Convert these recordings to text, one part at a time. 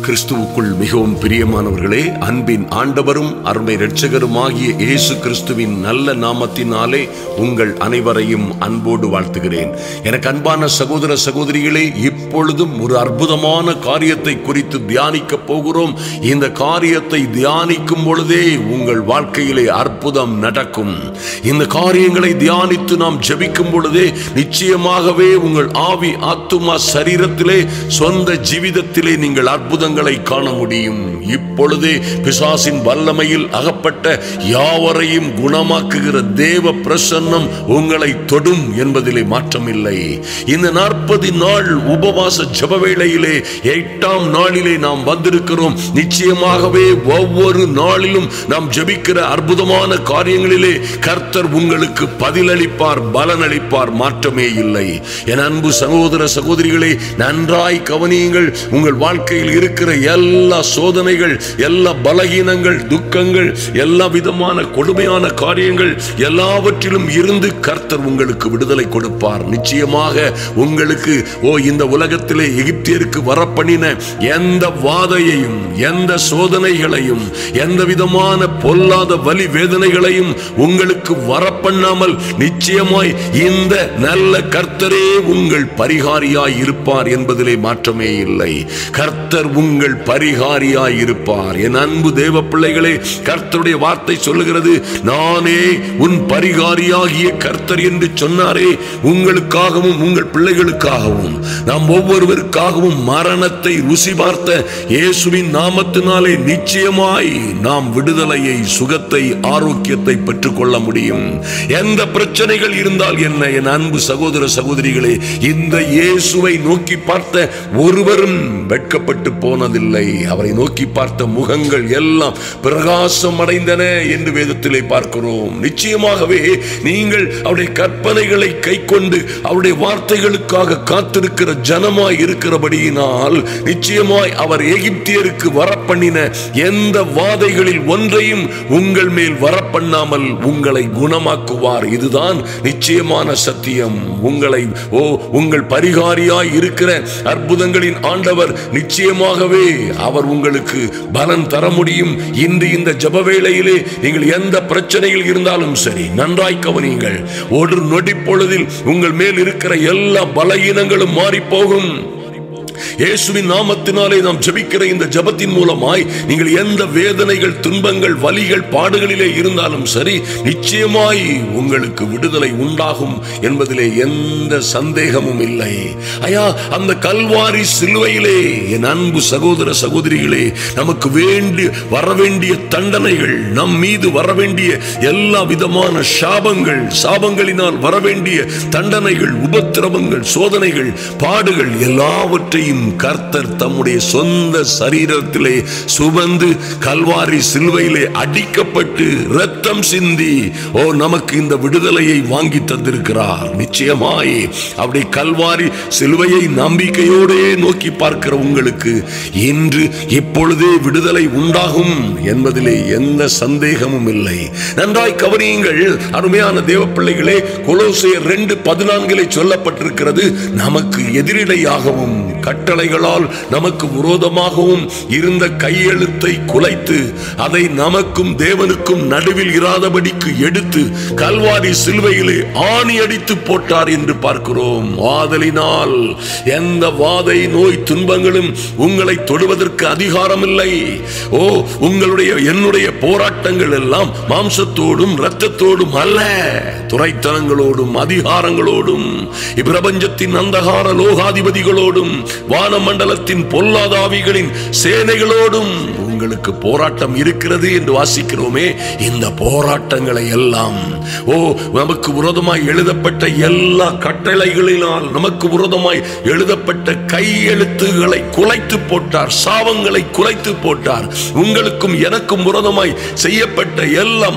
கிறிஸ்துவுக்குள் மிகவும் பிரியமானவர்களே, அன்பின் ஆண்டவரும் அருமை இரட்சகருமாகிய இயேசு கிறிஸ்துவின் நல்ல நாமத்தினாலே உங்கள் அனைவரையும் அன்போடு வாழ்த்துகிறேன். எனக்கு அன்பான சகோதர சகோதரிகளே, இப்பொழுதும் ஒரு அற்புதமான காரியத்தை குறித்து தியானிக்க போகிறோம். இந்த காரியத்தை தியானிக்கும் பொழுதே உங்கள் வாழ்க்கையிலே அற்புதம் நடக்கும். இந்த காரியங்களை தியானித்து நாம் ஜெபிக்கும் பொழுதே நிச்சயமாகவே உங்கள் ஆவி, ஆத்துமா, சரீரத்திலே, சொந்த ஜீவிதத்திலே நீங்கள் அற்புதங்களை காண முடியும். இப்பொழுதே பிசாசின் வல்லமையில் அகப்பட்ட யாவரையும் குணமாக்குகிற தேவ பிரசன்னம் உங்களை தொடும் என்பதிலே மாற்றமில்லை. இந்த 40 நாள் உபவாச ஜெப வேளையிலே 8ஆம் நாளிலே நாம் வந்திருக்கிறோம். நிச்சயமாகவே ஒவ்வொரு நாளிலும் நாம் ஜெபிக்கிற அற்புதமான காரியங்களிலே கர்த்தர் உங்களுக்கு பதிலளிப்பார், பலனளிப்பார், மாற்றமே இல்லை. என் அன்பு சகோதர சகோதரிகளே, நன்றாய் கவனியுங்கள். உங்கள் வாழ்க்கையில் இருக்கிற எல்லா சோதனைகள், எல்லா பலகீனங்கள், துக்கங்கள், எல்லா விதமான கொடுமையான காரியங்கள் எல்லாவற்றிலும் இருந்து கர்த்தர் உங்களுக்கு விடுதலை கொடுப்பார். நிச்சயமாக உங்களுக்கு இந்த உலகத்திலே எகிப்தியருக்கு வரப்பண்ணின எந்த வாதையையும், எந்த சோதனைகளையும், எந்த விதமான பொல்லாத வலி வேதனைகளையும் உங்களுக்கு வரப்பண்ணாமல் நிச்சயமாய் இந்த நல்ல கர்த்தரே உங்கள் பரிகாரியாய் இருப்பார் என்பதிலே மாற்றமே இல்லை. கர்த்தர் உங்கள் பரிகாரியாய் இருப்பார். என் அன்பு தேவ பிள்ளைகளே, கர்த்தருடைய வார்த்தை சொல்லுகிறது, நானே உன் பரிகாரியாகிய கர்த்தர் என்று சொன்னாரே. உங்களுக்காகவும் உங்கள் பிள்ளைகளுக்காகவும் நாம் ஒவ்வொருவருக்காகவும் மரணத்தை ருசி பார்த்த இயேசுவின் நாமத்தினாலே நிச்சயமாய் நாம் விடுதலையை, சுகத்தை, ஆரோக்கியத்தை பெற்றுக்கொள்ள முடியும். எந்த பிரச்சனைகள் இருந்தால் என்ன, என் அன்பு சகோதர சகோதரிகளே, இந்த இயேசுவை நோக்கி பார்த்த ஒருவரும் வெட்கப்பட்டு போனதில்லை. அவரை நோக்கி பார்த்த முகங்கள் எல்லாம் பிரகாசம் அடைந்தன என்று வேதத்திலே பார்க்கிறோம். நிச்சயமாகவே நீங்கள் அவருடைய கற்பனைகளை கைக்கொண்டு அவருடைய வார்த்தைகளுக்காக காத்திருக்கிற ஜனமாய் இருக்கிறபடியினால் நிச்சயமாய் அவர் எகிப்தியருக்கு வரப்பண்ணின எந்த வாதைகளில் ஒன்றையும் உங்கள் மேல் வரப்பண்ணாமல் உங்களை குணமாக்குவார். இதுதான் நிச்சயமான சத்தியம். உங்கள் பரிகாரியாய் இருக்கிற அற்புதங்களின் ஆண்டவர் நிச்சயமாகவே அவர் உங்களுக்கு பலன் தர முடியும். இன்று இந்த ஜெப வேளையிலே நீங்கள் எந்த பிரச்சனையில் இருந்தாலும் சரி, நன்றாய் கவனியுங்கள். ஒரு நொடி பொழுதில் உங்கள் மேல் இருக்கிற எல்லா பலகீனங்களும் மாறி போகும். இயேசுவின் நாமத்தினாலே நாம் ஜெபிக்கிற இந்த ஜெபத்தின் மூலமாய் நீங்கள் எந்த வேதனைகள், துன்பங்கள், வலிகள், பாடுகளிலே இருந்தாலும் சரி, நிச்சயமாய் உங்களுக்கு விடுதலை உண்டாகும் என்பதிலே எந்த சந்தேகமும் இல்லை. ஐயா, அந்த கல்வாரி சிலுவையிலே என் அன்பு சகோதர சகோதரிகளே, நமக்கு வரவேண்டிய தண்டனைகள், நம் மீது வரவேண்டிய எல்லா விதமான சாபங்களினால் வரவேண்டிய தண்டனைகள், உபத்திரவங்கள், சோதனைகள், பாடுகள் எல்லாவற்றையும் கர்த்தர் தம்முடைய சொந்த சரீரத்திலே சுமந்து கல்வாரி சிலுவையிலே அடிக்கப்பட்டு இரத்தம் சிந்தி நமக்கு இந்த விடுதலையை வாங்கி தந்திருக்கிறார். நிச்சயமாய் அவருடைய கல்வாரி சிலுவையை நம்பிக்கையோடு நோக்கி பார்க்கிற உங்களுக்கு இன்று இப்பொழுதே விடுதலை உண்டாகும் என்பதிலே எந்த சந்தேகமும் இல்லை. நன்றாய் கவனியுங்கள் அருமையான தேவ பிள்ளைகளே. கொலோசியர் 2:14 சொல்லப்பட்டிருக்கிறது, நமக்கு எதிரிடையாகவும் கட்டளைகளால் நமக்கு விரோதமாகவும் இருந்த கையெழுத்தை குலைத்து அதை நமக்கும் தேவனுக்கும் நடுவில் இராதபடிக்கு எடுத்து கல்வாரி சிலுவையிலே ஆணி அடித்து போட்டார் என்று பார்க்கிறோம். ஆதலினால் எந்த வாதை, நோய், துன்பங்களும் உங்களை தொடுவதற்கு அதிகாரம் இல்லை. என்னுடைய போராட்டங்கள் எல்லாம் மாம்சத்தோடும் இரத்தத்தோடும் அல்ல, துரைத்தனங்களோடும், அதிகாரங்களோடும், இப்பிரபஞ்சத்தின் அந்தகார லோகாதிபதிகளோடும், வானமண்டலத்தின் பொல்லாத ஆவிகளின் சேனைகளோடும் உங்களுக்கு போராட்டம் இருக்கிறது என்று வாசிக்கிறோமே. இந்த போராட்டங்களை எல்லாம் நமக்கு விரோதமாய் எழுதப்பட்ட எல்லா கட்டளைகளினால், நமக்கு விரோதமாய் எழுதப்பட்ட கையெழுத்துகளை குலைத்து போட்டார், சாபங்களை குலைத்து போட்டார். உங்களுக்கும் எனக்கும் விரோதமாய் செய்யப்பட்ட எல்லா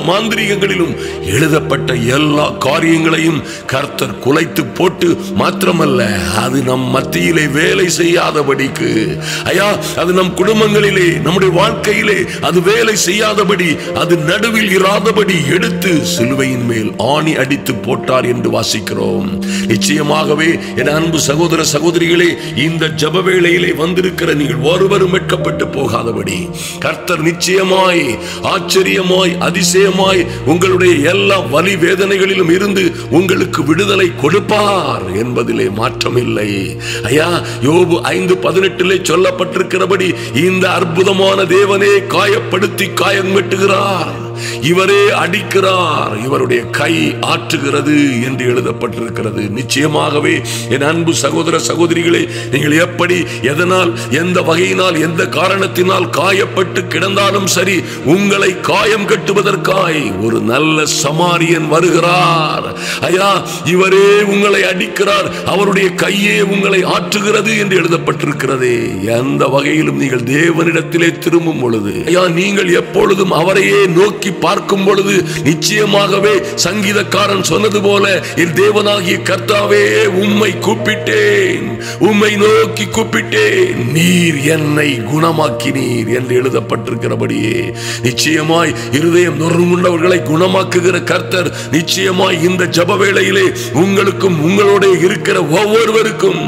மாந்திரிகங்களிலும் எழுதப்பட்ட எல்லா காரியங்களையும் கர்த்தர் குலைத்து போட்டு மாத்திரமல்ல, அது நம் மத்தியிலே வேலை செய்யாதபடிக்கு, ஐயா, அது நம் குடும்பங்களிலே, நம்முடைய வாழ்க்கையிலே அது வேலை செய்யாதபடி, அது நடுவில் இராதபடி எடுத்து சிலுவையின் மேல் ஆணி அடித்து போட்டார் என்று வாசிக்கிறோம். நிச்சயமாகவே என் அன்பு சகோதர சகோதரிகளே, இந்த ஜெப வேளையிலே வந்திருக்கிற நீங்கள் ஒருவரும் வெட்கப்பட்டு போகாதபடி கர்த்தர் நிச்சயமாய், ஆச்சரியமாய், அதிசயமாய் உங்களுடைய எல்லா வலி வேதனைகளிலும் இருந்து உங்களுக்கு விடுதலை கொடுப்பார் என்பதிலே மாற்றமில்லை. ஐயா, யோபு 5:18 சொல்லப்பட்டிருக்கிறபடி இந்த அற்புதமான தேவனே காயப்படுத்தி காயம் வெட்டுகிறார், இவரே அடிக்கிறார், இவருடைய கை ஆற்றுகிறது என்று எழுதப்பட்டிருக்கிறது. நிச்சயமாகவே என் அன்பு சகோதர சகோதரிகளே, நீங்கள் எப்படி, எதனால், எந்த வகையினால், எந்த காரணத்தினால் காயப்பட்டு கிடந்தாலும் சரி, உங்களை காயம் கட்டுவதற்காய் ஒரு நல்ல சமாரியன் வருகிறார். ஐயா, இவரே உங்களை அடிக்கிறார், அவருடைய கையே உங்களை ஆற்றுகிறது என்று எழுதப்பட்டிருக்கிறது. எந்த வகையிலும் நீங்கள் தேவனிடத்திலே திரும்பும் பொழுது, ஐயா, நீங்கள் எப்பொழுதும் அவரையே நோக்கி பார்க்கும் பொழுது நிச்சயமாகவே சங்கீதக்காரன் சொன்னது போல, என் தேவனாகிய கர்த்தாவே உம்மை கூப்பிட்டேன், உம்மை நோக்கி கூப்பிட்டேன், நீர் என்னை குணமாக்கினீர் என்று எழுதப்பட்டிருக்கிறபடியே நிச்சயமாய் இருதயம் நொறுங்குண்டவர்களை குணமாக்குகிற கர்த்தர் நிச்சயமாய் இந்த ஜெப வேளையிலே உங்களுக்கும் உங்களோட இருக்கிற ஒவ்வொருவருக்கும்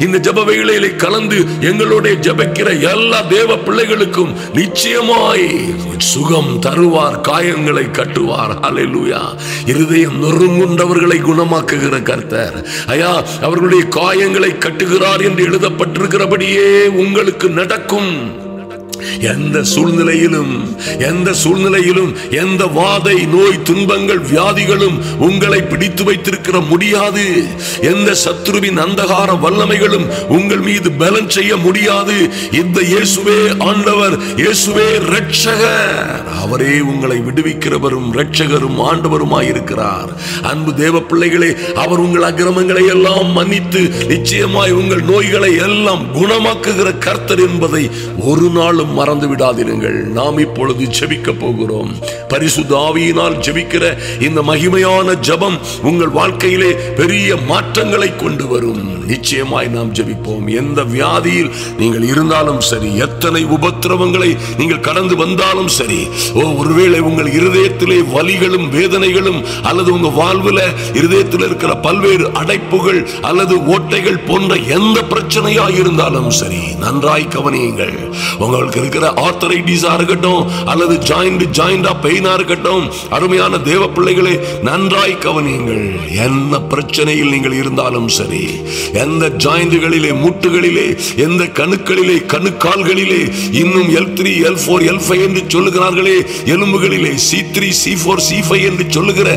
இந்த ஜெப வேளையிலே கலந்து எங்களோட ஜெபிக்கிற எல்லா தேவ பிள்ளைகளுக்கும் நிச்சயமாய் சுகம் தருவார், காயங்களை கட்டுவார். ஹல்லேலூயா. இருதயம் நொறுங்குண்டவர்களை குணமாக்குகிற கர்த்தர், ஐயா, அவர்களுடைய காயங்களை கட்டுகிறார் என்று எழுதப்பட்டிருக்கிறபடியே உங்களுக்கு நடக்கும். எந்த சூழ்நிலையிலும் எந்த வாதை, நோய், துன்பங்கள், வியாதிகளும் உங்களை பிடித்து வைத்திருக்கிற முடியாது. எந்த சத்துருவின் அந்தகார வல்லமைகளும் உங்கள் மீது பலன் செய்ய முடியாது. இந்த இயேசுவே ஆண்டவர், இயேசுவே இரட்சகர், அவரே உங்களை விடுவிக்கிறவரும் இரட்சகரும் ஆண்டவருமாயிருக்கிறார். அன்பு தேவ பிள்ளைகளே, அவர் உங்கள் அக்கிரமங்களை எல்லாம் மன்னித்து நிச்சயமாய் உங்கள் நோய்களை எல்லாம் குணமாக்குகிற கர்த்தர் என்பதை ஒரு நாளும் மறந்து விடாதீர்கள். நாம் இப்பொழுது ஜெபிக்க போகிறோம். பரிசுத்த ஆவியினால் ஜெபிக்கிற இந்த மகிமையான ஜெபம் உங்கள் வாழ்க்கையிலே பெரிய மாற்றங்களை கொண்டு வரும். நிச்சயமாய் நாம் ஜெபிப்போம். எந்த வியாதியில் நீங்கள் இருந்தாலும் சரி, எத்தனை உபத்திரவங்களை நீங்கள் கடந்து வந்தாலும் சரி, ஒருவேளை உங்கள் இருதயத்திலே வலிகளும் வேதனைகளும் அல்லது உங்க வாழ்வுல இருதயத்தில் இருக்கிற பல்வேறு அடைப்புகள் அல்லது ஓட்டைகள் போன்ற எந்த பிரச்சனையா இருந்தாலும் சரி, நன்றாய் கவனியுங்கள். உங்களுக்கு இருக்கிற ஆர்த்தரைட்டிஸா இருக்கட்டும் அல்லது ஜாயிண்டா பெயினா இருக்கட்டும், அருமையான தேவ பிள்ளைகளே, நன்றாய் கவனியுங்கள். என்ன பிரச்சனையில் நீங்கள் இருந்தாலும் சரி, எந்த ஜாயிண்டுகளிலே, முட்டுகளிலே, எந்த கணுக்களிலே, கணுக்கால்களிலே, இன்னும் L3 L4 L5 என்று சொல்லுகிறார்களே, எலும்புகளிலே C3 C4 C5 என்று சொல்லுகிற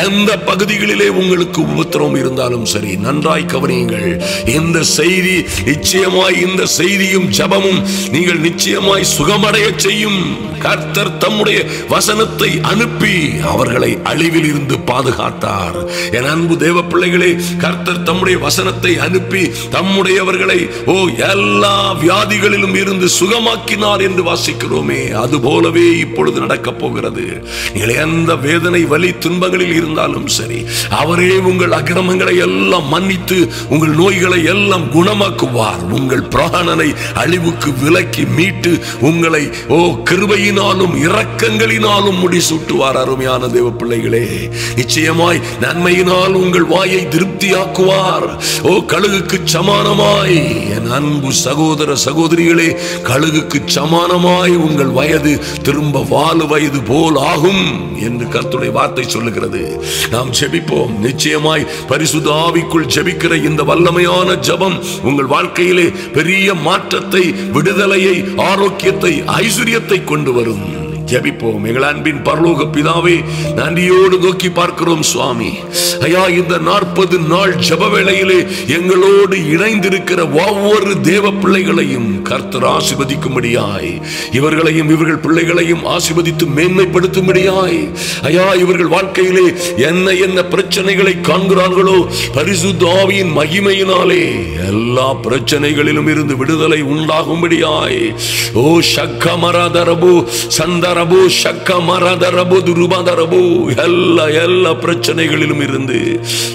எந்த பகுதிகளிலே உங்களுக்கு உபத்திரவம் இருந்தாலும் சரி, நன்றாய் கவனியுங்கள். இந்த செய்தி நிச்சயமாய், இந்த செய்தியும் ஜெபமும் நீங்கள் நிச்சயமாய் சுகமடைய செய்யும். கர்த்தர் தம்முடைய வசனத்தை அனுப்பி அவர்களை அழிவில் இருந்து பாதுகாத்தார். என் அன்பு தேவ பிள்ளைகளே, கர்த்தர் தம்முடைய வசனத்தை அனுப்பி தம்முடையவர்களை எல்லா வியாதிகளிலும் இருந்து சுகமாக்கினார் என்று வாசிக்கிறோமே, அது போலவே இப்பொழுது நடக்க போகிறது. நீங்கள் எந்த வேதனை, வலி, துன்பங்களில் இருந்தாலும் சரி, அவரே உங்கள் அக்கிரமங்களை எல்லாம் மன்னித்து உங்கள் நோய்களை எல்லாம் குணமாக்குவார். உங்கள் பிராணனை அழிவுக்கு விலக்கி மீட்டு உங்களை கிருபையினாலும் இரக்கங்களினாலும் முடிசூட்டுவார். அருமையான தேவ பிள்ளைகளே, நிச்சயமாய் நன்மையினால் உங்கள் வாயை திருப்தியாக்குவார். கழுகுக்கு சமானமாய், என் அன்பு சகோதர சகோதரிகளே, கழுகுக்கு சமானமாய் உங்கள் வயது திரும்ப வாலு வயது போல் ஆகும் என்று கர்த்தருடைய வார்த்தை சொல்லுகிறது. நாம் ஜெபிப்போம். நிச்சயமாய் பரிசுத்த ஆவிக்குள் ஜெபிக்கிற இந்த வல்லமையான ஜெபம் உங்கள் வாழ்க்கையிலே பெரிய மாற்றத்தை, விடுதலையை, ஆரோக்கியத்தை, ஐஸ்வரியத்தை கொண்டு வரும். ஜெபிப்போம். எங்கள் அன்பின் பரலோக பிதாவே, நன்றியோடு நோக்கி பார்க்கிறோம் சுவாமி. ஐயா, இந்த 40 நாள் ஜெப வேளையிலே எங்களோடு இணைந்திருக்கிற ஒவ்வொரு தேவ பிள்ளைகளையும் கர்த்தர் ஆசீர்வதிக்கும்படியாய், இவர்களையும் இவர்கள் பிள்ளைகளையும் ஆசீர்வதித்து மேன்மைப்படுத்தும்படியாய், ஐயா, இவர்கள் வாழ்க்கையிலே என்ன பிரச்சனைகளை காண்கிறார்களோ, பரிசுத்த ஆவியின் மகிமையினாலே எல்லா பிரச்சனைகளிலும் இருந்து விடுதலை உண்டாகும்படியாய், சக்கமரதரபு சந்தர தரபோ சக்க மரதரபோ துருபதரபோ எல்லா பிரச்சனைகளிலும் இருந்து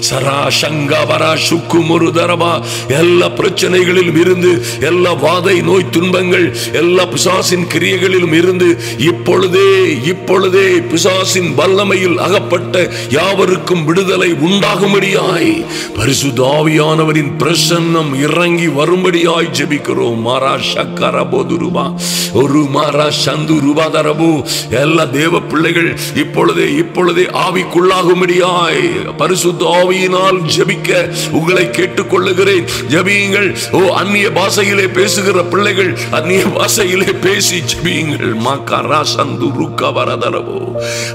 சரா சங்கா வரா சுக்கு முருதரபா எல்லா பிரச்சனைகளிலும் இருந்து எல்லா வாதை நோய் துன்பங்கள் எல்லா பிசாசின் கிரியைகளிலும் இருந்து இப்பொழுதே பிசாசின் வல்லமையில் அகப்பட்ட யாவருக்கும் விடுதலை உண்டாகும்படியாய் பரிசுத்த ஆவியானவரின் பிரசன்னம் இறங்கி வரும்படியாய் ஜெபிக்கிறோம். மாரா சக்கரபோ துருபா ஒரு மாரா சந்து ரூபாதரபு எல்லா தேவ பிள்ளைகள் இப்பொழுதே ஆவிக்குள்ளாகும்படியாய் பரிசுத்த ஆவியினால் ஜெபிக்க உங்களை கேட்டுக்கொள்ளுகிறேன். ஜெபியுங்கள். ஓ அந்நிய பாஷையிலே பேசுகிற பிள்ளைகள் அந்நிய பாஷையிலே பேசி ஜெபியுங்கள். மாக்கரா சந்து ருக்கவரதரபு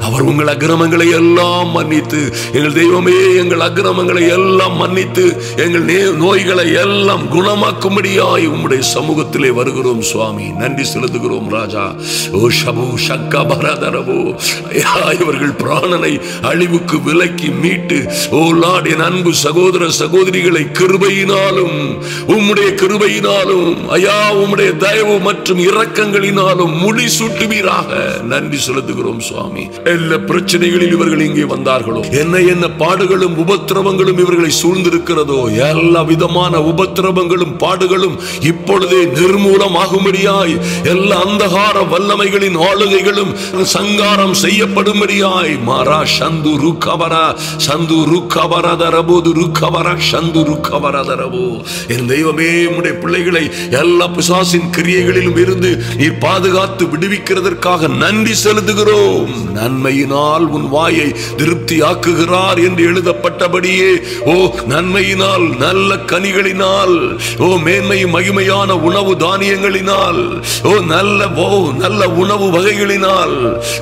அவர் உங்கள் அக்கிரமங்களை எல்லாம் மன்னித்து எங்கள் தெய்வமே எங்கள் அக்கிரமங்களை எல்லாம் மன்னித்து எங்கள் நோய்களை எல்லாம் குணமாக்கும்படியாய் உம்முடைய சமூகத்திலே வருகிறோம் சுவாமி. நன்றி செலுத்துகிறோம் ராஜா. ஓ ஷபு ஷக்க பரதரபு இவர்கள் பிராணனை அழிவுக்கு விலக்கி மீட்டு ஓ லார்ட் என் அன்பு சகோதர சகோதரிகளை கிருபையினாலும் உம்முடைய கிருபையினாலும் ஐயா உம்முடைய தயவு மற்றும் இரக்கங்களினாலும் முடி சூட்டுவீராக. நன்றி செலுத்துகிறோம் சுவாமி. எல்லா பிரச்சனைகளில் இவர்கள் இங்கே வந்தார்களோ என்ன பாடுகளும் உபத்திரவங்களும் இவர்களை சூழ்ந்திருக்கிறதோ எல்லா விதமான உபத்திரவங்களும் பாடுகளும் இப்பொழுதே நிர்மூலமாகும்படியாய் எல்லா அந்தகார வல்லமைகளின் ஆளுகைகளும் சங்காரம் செய்யப்படும்படியாய் மாரா சந்து ருக்கவரா சந்து ருக்கவரதரபோது ருக்கவரா சந்து ருக்கவரதரபோ என் தெய்வமே உம்முடைய பிள்ளைகளை எல்லா பிசாசின் கிரியைகளிலும் இருந்து நீர் பாதுகாத்து விடுவிக்கிறதற்காக நன்றி செலுத்துகிறோம். நன்மையினால் உன் வாயை திருப்தி ஆக்குகிறார் என்று எழுதப்பட்டபடியே ஓ நன்மையினால் நல்ல கனிகளினால் ஓ மேன்மை மகிமையான உணவு தானியங்களினால் ஓ நல்ல உணவு வகைகளினால்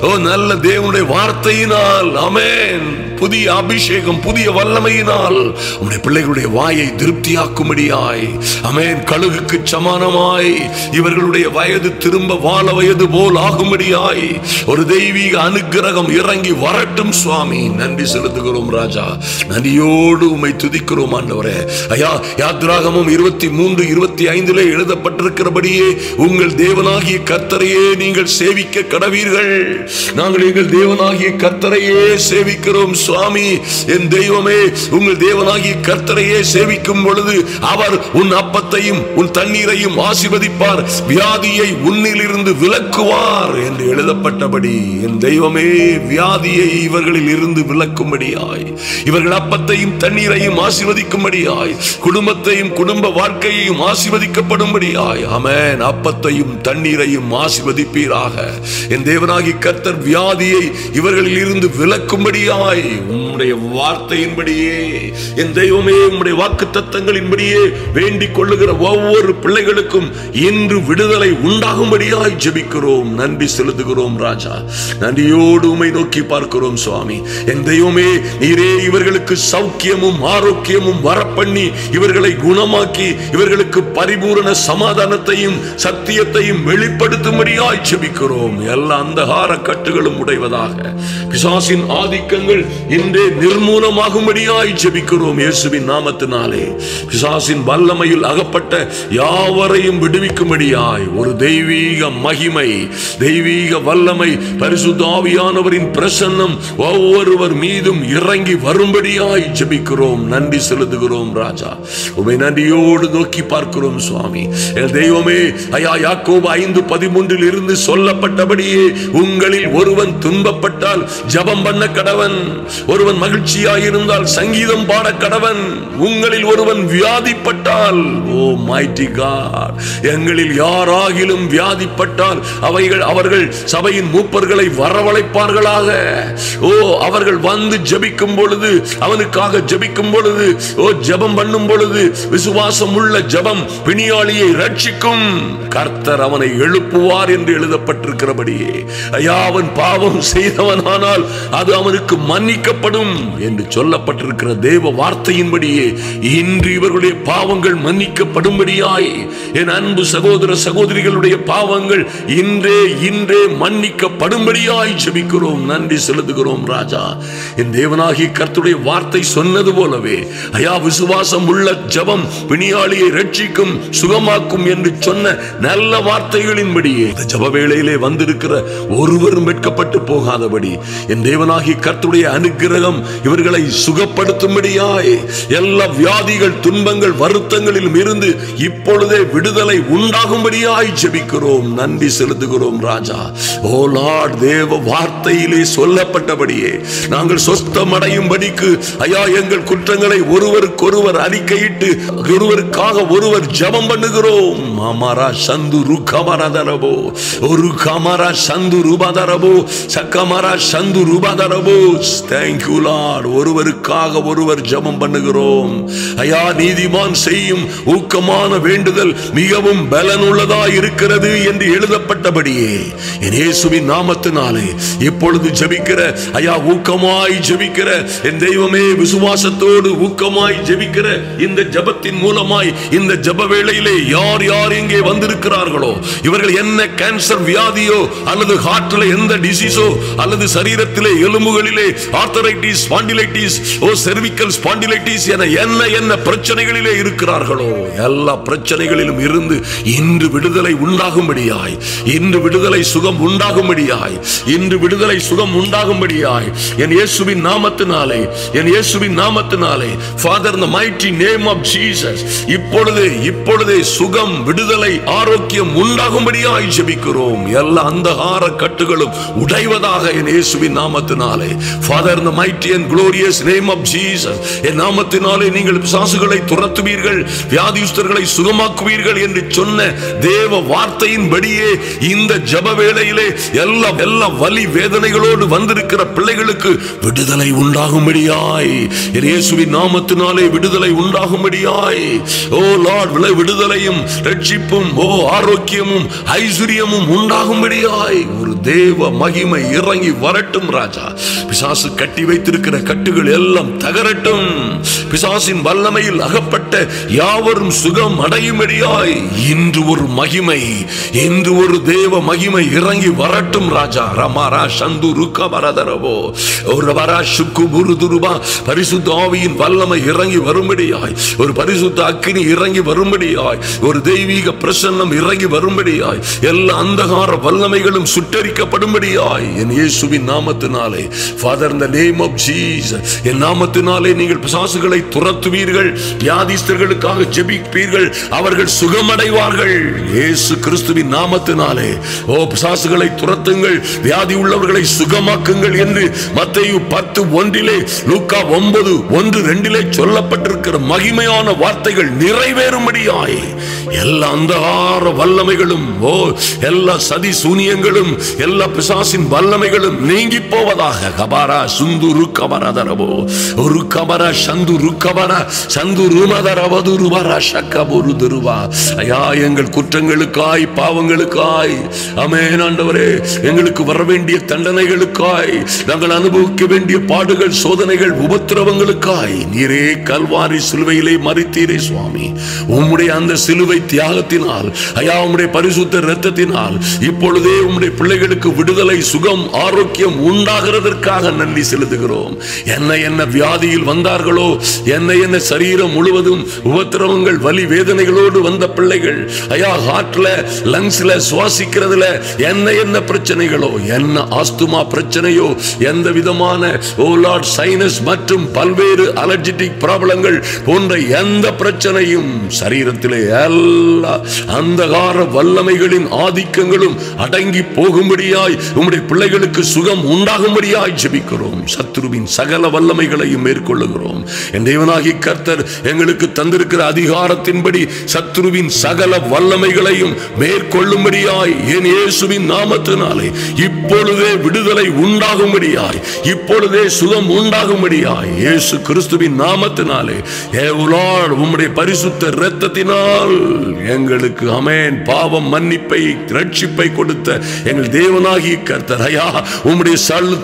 ஓ நல்ல தேவனுடைய வார்த்தையினால் ஆமென் புதிய அபிஷேகம் புதிய வல்லமையினால் உம்முடைய பிள்ளைகளுடைய வாயை திருப்தியாக்கும்படியாய் ஆமென் கழுகுக்கு சமானமாய் இவர்களுடைய வயது திரும்ப வாழ வயது போல் ஆகும்படியாய் ஒரு தெய்வீக அனுக்கிரகம் இறங்கி வரட்டும் சுவாமி. நன்றி செலுத்துகிறோம் ராஜா. நன்றியோடு உம்மை துதிக்கிறோம் ஆண்டவரே. ஐயா யாத்ராகமம் 23:25 எழுதப்பட்டிருக்கிறபடியே உங்கள் தேவனாகிய கர்த்தரையே நீங்கள் சேவிக்க கடவீர்கள். நாங்கள் எங்கள் தேவனாகிய கர்த்தரையே சேவிக்கிறோம் சுவாமி. என் தெய்வமே உங்கள் தேவனாகிய கர்த்தரையே சேவிக்கும் பொழுது அவர் உன் அப்பத்தையும் உன் தண்ணீரையும் ஆசீர்வதிப்பார், வியாதியை உன்னிலிருந்து விலக்குவார் என்று எழுதப்பட்டபடி என் தெய்வமே வியாதியை இவர்களில் இருந்து விலக்கும்படியாய் இவர்கள் அப்பத்தையும் தண்ணீரையும் ஆசீர்வதிக்கும்படியாய் குடும்பத்தையும் குடும்ப வாழ்க்கையையும் ஆசீர்வதிக்கப்படும்படியாய் ஆமென் அப்பத்தையும் தண்ணீரையும் ஆசீர்வதிப்பீராக. என் தேவனாகிய கர்த்தர் வியாதியை இவர்களில் இருந்து விலக்கும்படியாய் உம்முடைய வார்த்தையின்படியே என் தெய்வமே உம்முடைய வாக்குத்தத்தங்களின்படியே வேண்டிக் கொள்ளுகிற ஒவ்வொரு பிள்ளைகளுக்கும் இன்று விடுதலை உண்டாகும்படியாய் ஜெபிக்கிறோம். நன்றி செலுத்துகிறோம் ராஜா. நன்றியோடு உம்மை நோக்கி பார்க்கிறோம் சுவாமி. என் தெய்வமே நீரே இவர்களுக்கு சௌக்கியமும் ஆரோக்கியமும் வரப்பண்ணி இவர்களை குணமாக்கி இவர்களுக்கு பரிபூரண சமாதானத்தையும் சத்தியத்தையும் வெளிப்படுத்தும்படியாய் ஜெபிக்கிறோம். எல்லா அந்தகார கட்டுகளும் உடைவதாக பிசாசின் ஆதிக்கங்கள் இன்றே நிர்மூலமாகும்படியாய் ஜெபிக்கிறோம் இயேசுவின் நாமத்தினாலே. பிசாசின் வல்லமையில் அகப்பட்ட யாவரையும் விடுவிக்கும்படியாய் ஒரு தெய்வீக மகிமை தெய்வீக வல்லமை பரிசுத்த ஆவியானவரின் பிரசன்னம் ஒவ்வொருவர் மீதும் இறங்கி வரும்படியாய் ஜெபிக்கிறோம். நன்றி செலுத்துகிறோம் ராஜா. உம்மை நன்றியோடு நோக்கி பார்க்கிறோம் சுவாமி. என் தெய்வமே ஐயா யாக்கோபு 5:13 இருந்து சொல்லப்பட்டபடியே உங்களில் ஒருவன் துன்பப்பட்டால் ஜெபம் பண்ண கடவன், ஒருவன் மகிழ்ச்சியாயிருந்தால் சங்கீதம் பாட கடவன், உங்களில் ஒருவன் வியாதிப்பட்டால் ஓ மைட்டி காட் எங்களில் யாராகிலும் வியாதிப்பட்டால் அவர்கள் சபையின் மூப்பர்களை வரவழைப்பார்களாக. ஓ அவர்கள் வந்து ஜெபிக்கும் பொழுது அவனுக்காக ஜெபிக்கும் பொழுது ஓ ஜெபம் பண்ணும் பொழுது விசுவாசம் உள்ள ஜெபம் பிணியாளியை ரட்சிக்கும், கர்த்தர் அவனை எழுப்புவார் என்று எழுதப்பட்டிருக்கிறபடியே ஐயா அவன் பாவம் செய்தவனானால் அது அவனுக்கு மன்னிக்கப்படும் சுகப்படட்டும் என்று சொல்லப்பட்டிருக்கிற தேவ வார்த்தையின்படியே இன்று இவர்களுடைய பாவங்கள் மன்னிக்கப்படும்படியாய் என் அன்பு சகோதர சகோதரிகளுடைய பாவங்கள் இன்றே மன்னிக்கப்படும்படியாய் ஜெபிக்கிறோம். நன்றி செலுத்துகிறோம் ராஜா. என் தேவனாகிய கர்த்தருடைய வார்த்தை சொன்னது போலவே ஐயா, விசுவாசம் உள்ள ஜெபம் பிணியாளியை ரட்சிக்கும், சுகமாக்கும் என்று சொன்ன நல்ல வார்த்தைகளின்படியே ஜெப வேளையிலே வந்திருக்கிற ஒருவரும் வெட்கப்பட்டு போகாதபடி என் தேவனாகிய கர்த்தருடைய அனுக்கிரகம் இவர்களை சுகப்படுத்தும்படியாய், எல்லா வியாதிகள், துன்பங்கள், வருத்தங்களிலும் இருந்து இப்பொழுதே விடுதலை உண்டாகும்படியாய் ஜெபிக்கிறோம். நன்றி செலுத்துகிறோம் ராஜா. ஓ லார்ட், தேவ வார்த்தையிலே சொல்லப்பட்டபடியே நாங்கள் சொஸ்தமடையும்படிக்கு ஐயா, எங்கள் குற்றங்களை ஒருவருக்கொருவர் அறிக்கையிட்டு ஒருவருக்காக ஒருவர் ஜெபம் பண்ணுகிறோம். மாமாரா சந்து ருகமரதரபோ, ஒரு camera Sandhu ரூபாதரபோ, சக்கமரா Sandhu ரூபாதரபோ. Thank you Lord. ஒருவருக்காக ஒருவர் ஜெபம் பண்ணுகிறோம் ஐயா. நீதிமான் செய்யும் ஊக்கமான வேண்டுதல் மிகவும் பலனுள்ளதா இருக்கிறது என்று எழுதப்பட்டபடியே என் இயேசுவின் நாமத்தினாலே இப்பொழுது ஜெபிக்கிற ஐயா, ஊக்கமாய் ஜெபிக்கிற என் தெய்வமே, விசுவாசத்தோடு ஊக்கமாய் ஜெபிக்கிற இந்த ஜெபத்தின் மூலமாய் இந்த ஜெப வேளையிலே யார் யார் இங்கே வந்திருக்கிறார்களோ, இவர்கள் என்ன கேன்சர் வியாதியோ அல்லது ஹார்ட்ல எந்த டிசீஸோ அல்லது சரீரத்திலே எலும்புகளிலே ஆர்த்தரைட்டிஸ், ஸ்பாண்டிலைட்டிஸ், செர்விக்கல் ஸ்பாண்டிலைட்டிஸ் என என்ன பிரச்சனைகளிலே இருக்கிறார்களோ, எல்லா பிரச்சனைகளிலும் இருந்து இன்று விடுதலை உண்டாகும்படியாய், இன்று விடுதலை சுகம் உண்டாகும்படியாய், இன்று விடுதலை சுகம் உண்டாகும்படியாய் என் இயேசுவின் நாமத்தினாலே, என் இயேசுவின் நாமத்தினாலே, father in the mighty name of Jesus, இப்பொழுதே சுகம், விடுதலை, ஆரோக்கியம் உண்டாகும்படியாய் ஜெபிக்கிறோம். எல்லா அந்தகார கட்டுகளும் உடைவதாக என் இயேசுவின் நாமத்தினாலே, father in the mighty and glorious name of Jesus, என் நாமத்தினாலே நீங்கள் பிசாசுகளை துரத்துவீர்கள், வியாதியுஸ்தர்களை சுகமாக்குவீர்கள் என்று சொன்ன தேவ வார்த்தையின்படியே இந்த ஜெப வேளையிலே எல்லா வலி வேதனைகளோடு வந்திருக்கிற பிள்ளைகளுக்கு விடுதலை உண்டாகும்படியாய் என் இயேசுவின் நாமத்தினாலே விடுதலை உண்டாகும்படியாய், ஓ லார்ட், விடுதலையும் ரட்சிப்பும் ஆரோக்கியமும் ஐஸ்வரியமும் உண்டாகும்படியாய் ஒரு தேவ மகிமை இறங்கி வரட்டும் ராஜா. பிசாசு கட்டி வைத்திருக்கிற கட்டுகள் எல்லாம் தகரட்டும். பிசாசின் வல்லமையில் அகப்பட்ட யாவரும் சுகம் அடையும்படியாய் இன்று ஒரு மகிமை, இன்று ஒரு தேவ மகிமை இறங்கி வரட்டும் ராஜா. ரமாரா சந்து ருக்கமரதரவோ, ஒரு வரா சுக்கு புருதுருபா, பரிசுத்த ஆவியின் வல்லமை இறங்கி வரும்படியாய், ஒரு பரிசுத்த அக்கினி இறங்கி வரும்படியாய், ஒரு தெய்வீக பிரசன்னம் இறங்கி வரும்படியாய், எல்லா அந்தகார வல்லமைகளும் சுட்டரிக்கப்படும்படியாய் என் இயேசுவின் நாமத்தினாலே, father in the name of Jesus, என் நாமத்தினாலே நீங்கள் பிசாசுகளை துரத்துவீர்கள், வியாதிஸ்தர்களுக்காக ஜெபிப்பீர்கள், அவர்கள் சுகமடைவார்கள். இயேசு கிறிஸ்துவின் நாமத்தினாலே பிசாசுகளை துரத்துங்கள், வியாதி உள்ளவர்களை சுகமாக்குங்கள் என்று மத்தேயு 10:1, லூக்கா 9:1-2 சொல்லப்பட்டிருக்கிற மகிமையான வார்த்தைகள் நிறைவேறும்படியாய் எல்லா அந்தகார வல்லமைகளும், எல்லா சதி சூனியங்களும், எல்லா பிசாசின் வல்லமைகளும் நீங்கி போவதாக. கபாரா சுந்துரு கபரதரபோ, ஒரு கபரா சந்துரு கபரா சந்துரு மதரவதுருவரா சக்கபுருதுருவா. ஐயா, எங்கள் குற்றங்களுக்காய், பாவங்களுக்காய், ஆமென் ஆண்டவரே, எங்களுக்கு வர வேண்டிய தண்டனைகளுக்காய், நாங்கள் அனுபவிக்க வேண்டிய பாடுகள், சோதனைகள், உபத்திரவங்களுக்காய் நீரே கல்வாரி சிலுவையிலே மரித்தீரே சுவாமி. உம்முடைய அந்த சிலுவை தியாகத்தினால், ஐயா, உம்முடைய பரிசுத்த இரத்தத்தினால் இப்பொழுதே உம்முடைய பிள்ளைகளுக்கு விடுதலை, சுகம், ஆரோக்கியம் உண்டாகிறதற்காக நன்றி செலுத்துகிறோம். என்ன வியாதியில் வந்தார்களோ, என்ன சரீரம் முழுவதும் உபத்திரவங்கள், வலி வேதனைகளோடு வந்த பிள்ளைகள், ஐயா, ஹார்ட்ல, லங்ஸ்ல, சுவாசிக்கிறதுல என்ன பிரச்சனைகளோ, என்ன ஆஸ்துமா பிரச்சனையோ, எந்த விதமான சைனஸ் மற்றும் பல்வேறு அலர்ஜிட்டிக் ப்ராப்ளங்கள் போன்ற எந்த பிரச்சனையும் சரீரத்திலே எல்லா அந்தகார வல்லமைகளின் ஆதிக்கங்களும் அடங்கி போகும்படியாய் உம்முடைய பிள்ளைகளுக்கு சுகம் உண்டாகும்படியாய் ஜெபிக்கிறோம். சத்துருவின் சகல வல்லமைகளையும் மேற்கொள்ளுகிறோம். என் தேவனாகிய கர்த்தர் எங்களுக்கு தந்திருக்கிற அதிகாரத்தின்படி சத்துருவின் சகல வல்லமைகளையும் மேற்கொள்ளும்படியாய் என் இயேசுவின் நாமத்தினாலே இப்பொழுதே விடுதலை உண்டாகும்படியாய், இப்பொழுதே சுகம் உண்டாகும்படியாய் இயேசு கிறிஸ்துவின் நாமத்தினாலே உம்முடைய பரிசுத்த இரத்தத்தினால் எங்களுக்கு ஆமென் பாவம் மன்னிப்பை ரட்சிப்பை கொடுத்த எங்கள் தேவனாகிய கர்த்தர் ஐயா, உம்முடைய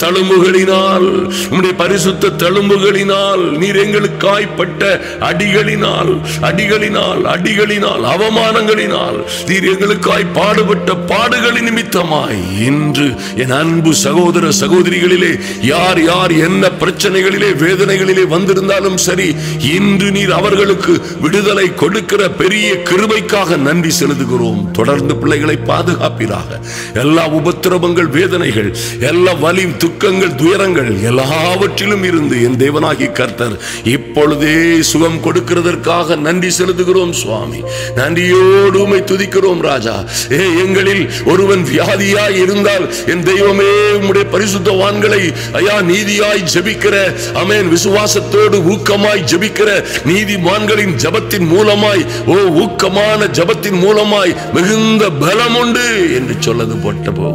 தழும்புகளினால், உம்முடைய பரிசுத்த தழும்புகளினால், நீர் எங்களுக்காய் பட்ட அடிகளினால் அடிகளினால் அடிகளினால் அவமானங்களினால், நீர் எங்களுக்காய் பாடுபட்ட பாடுகளின் நிமித்தமாய் இன்று என் அன்பு சகோதர சகோதரிகளிலே யார் யார் என்ன பிரச்சனைகளிலே வேதனைகளிலே வந்திருந்தாலும் சரி, இன்று நீர் அவர்களுக்கு விடுதலை கொடுக்கிற பெரிய கிருபைக்காக நன்றி செலுத்துகிறோம். தொடர்ந்து பிள்ளைகளை பாதுகாப்பீராக. எல்லா உபத்திரவங்கள் வேதனைகள் எல்லா வலி துக்கங்கள் துயரங்கள் எல்லாவற்றிலும் இருந்து என் தேவனாகிய கர்த்தர் இப்பொழுதே சுகம் கொடுக்கிறதற்காக நன்றி செலுத்துகிறோம் சுவாமி. நன்றியோடு உம்மை துதிக்கிறோம் ராஜா. எங்களில் ஒருவன் வியாதியாய் இருந்தால் என் தெய்வமே உம்முடைய பரிசுத்தவான்களை ஐயா நீதியாய் ஜெபிக்கிற ஆமென் விசுவாசத்தோடு ஊக்கமாய் ஜெபிக்கிற நீதிமான்களின் ஜெபத்தின் மூலமாய் ஊக்கமான ஜெபத்தின் மூலமாய் மிகுந்த பலம் உண்டு என்று சொல்லது போட்டபோ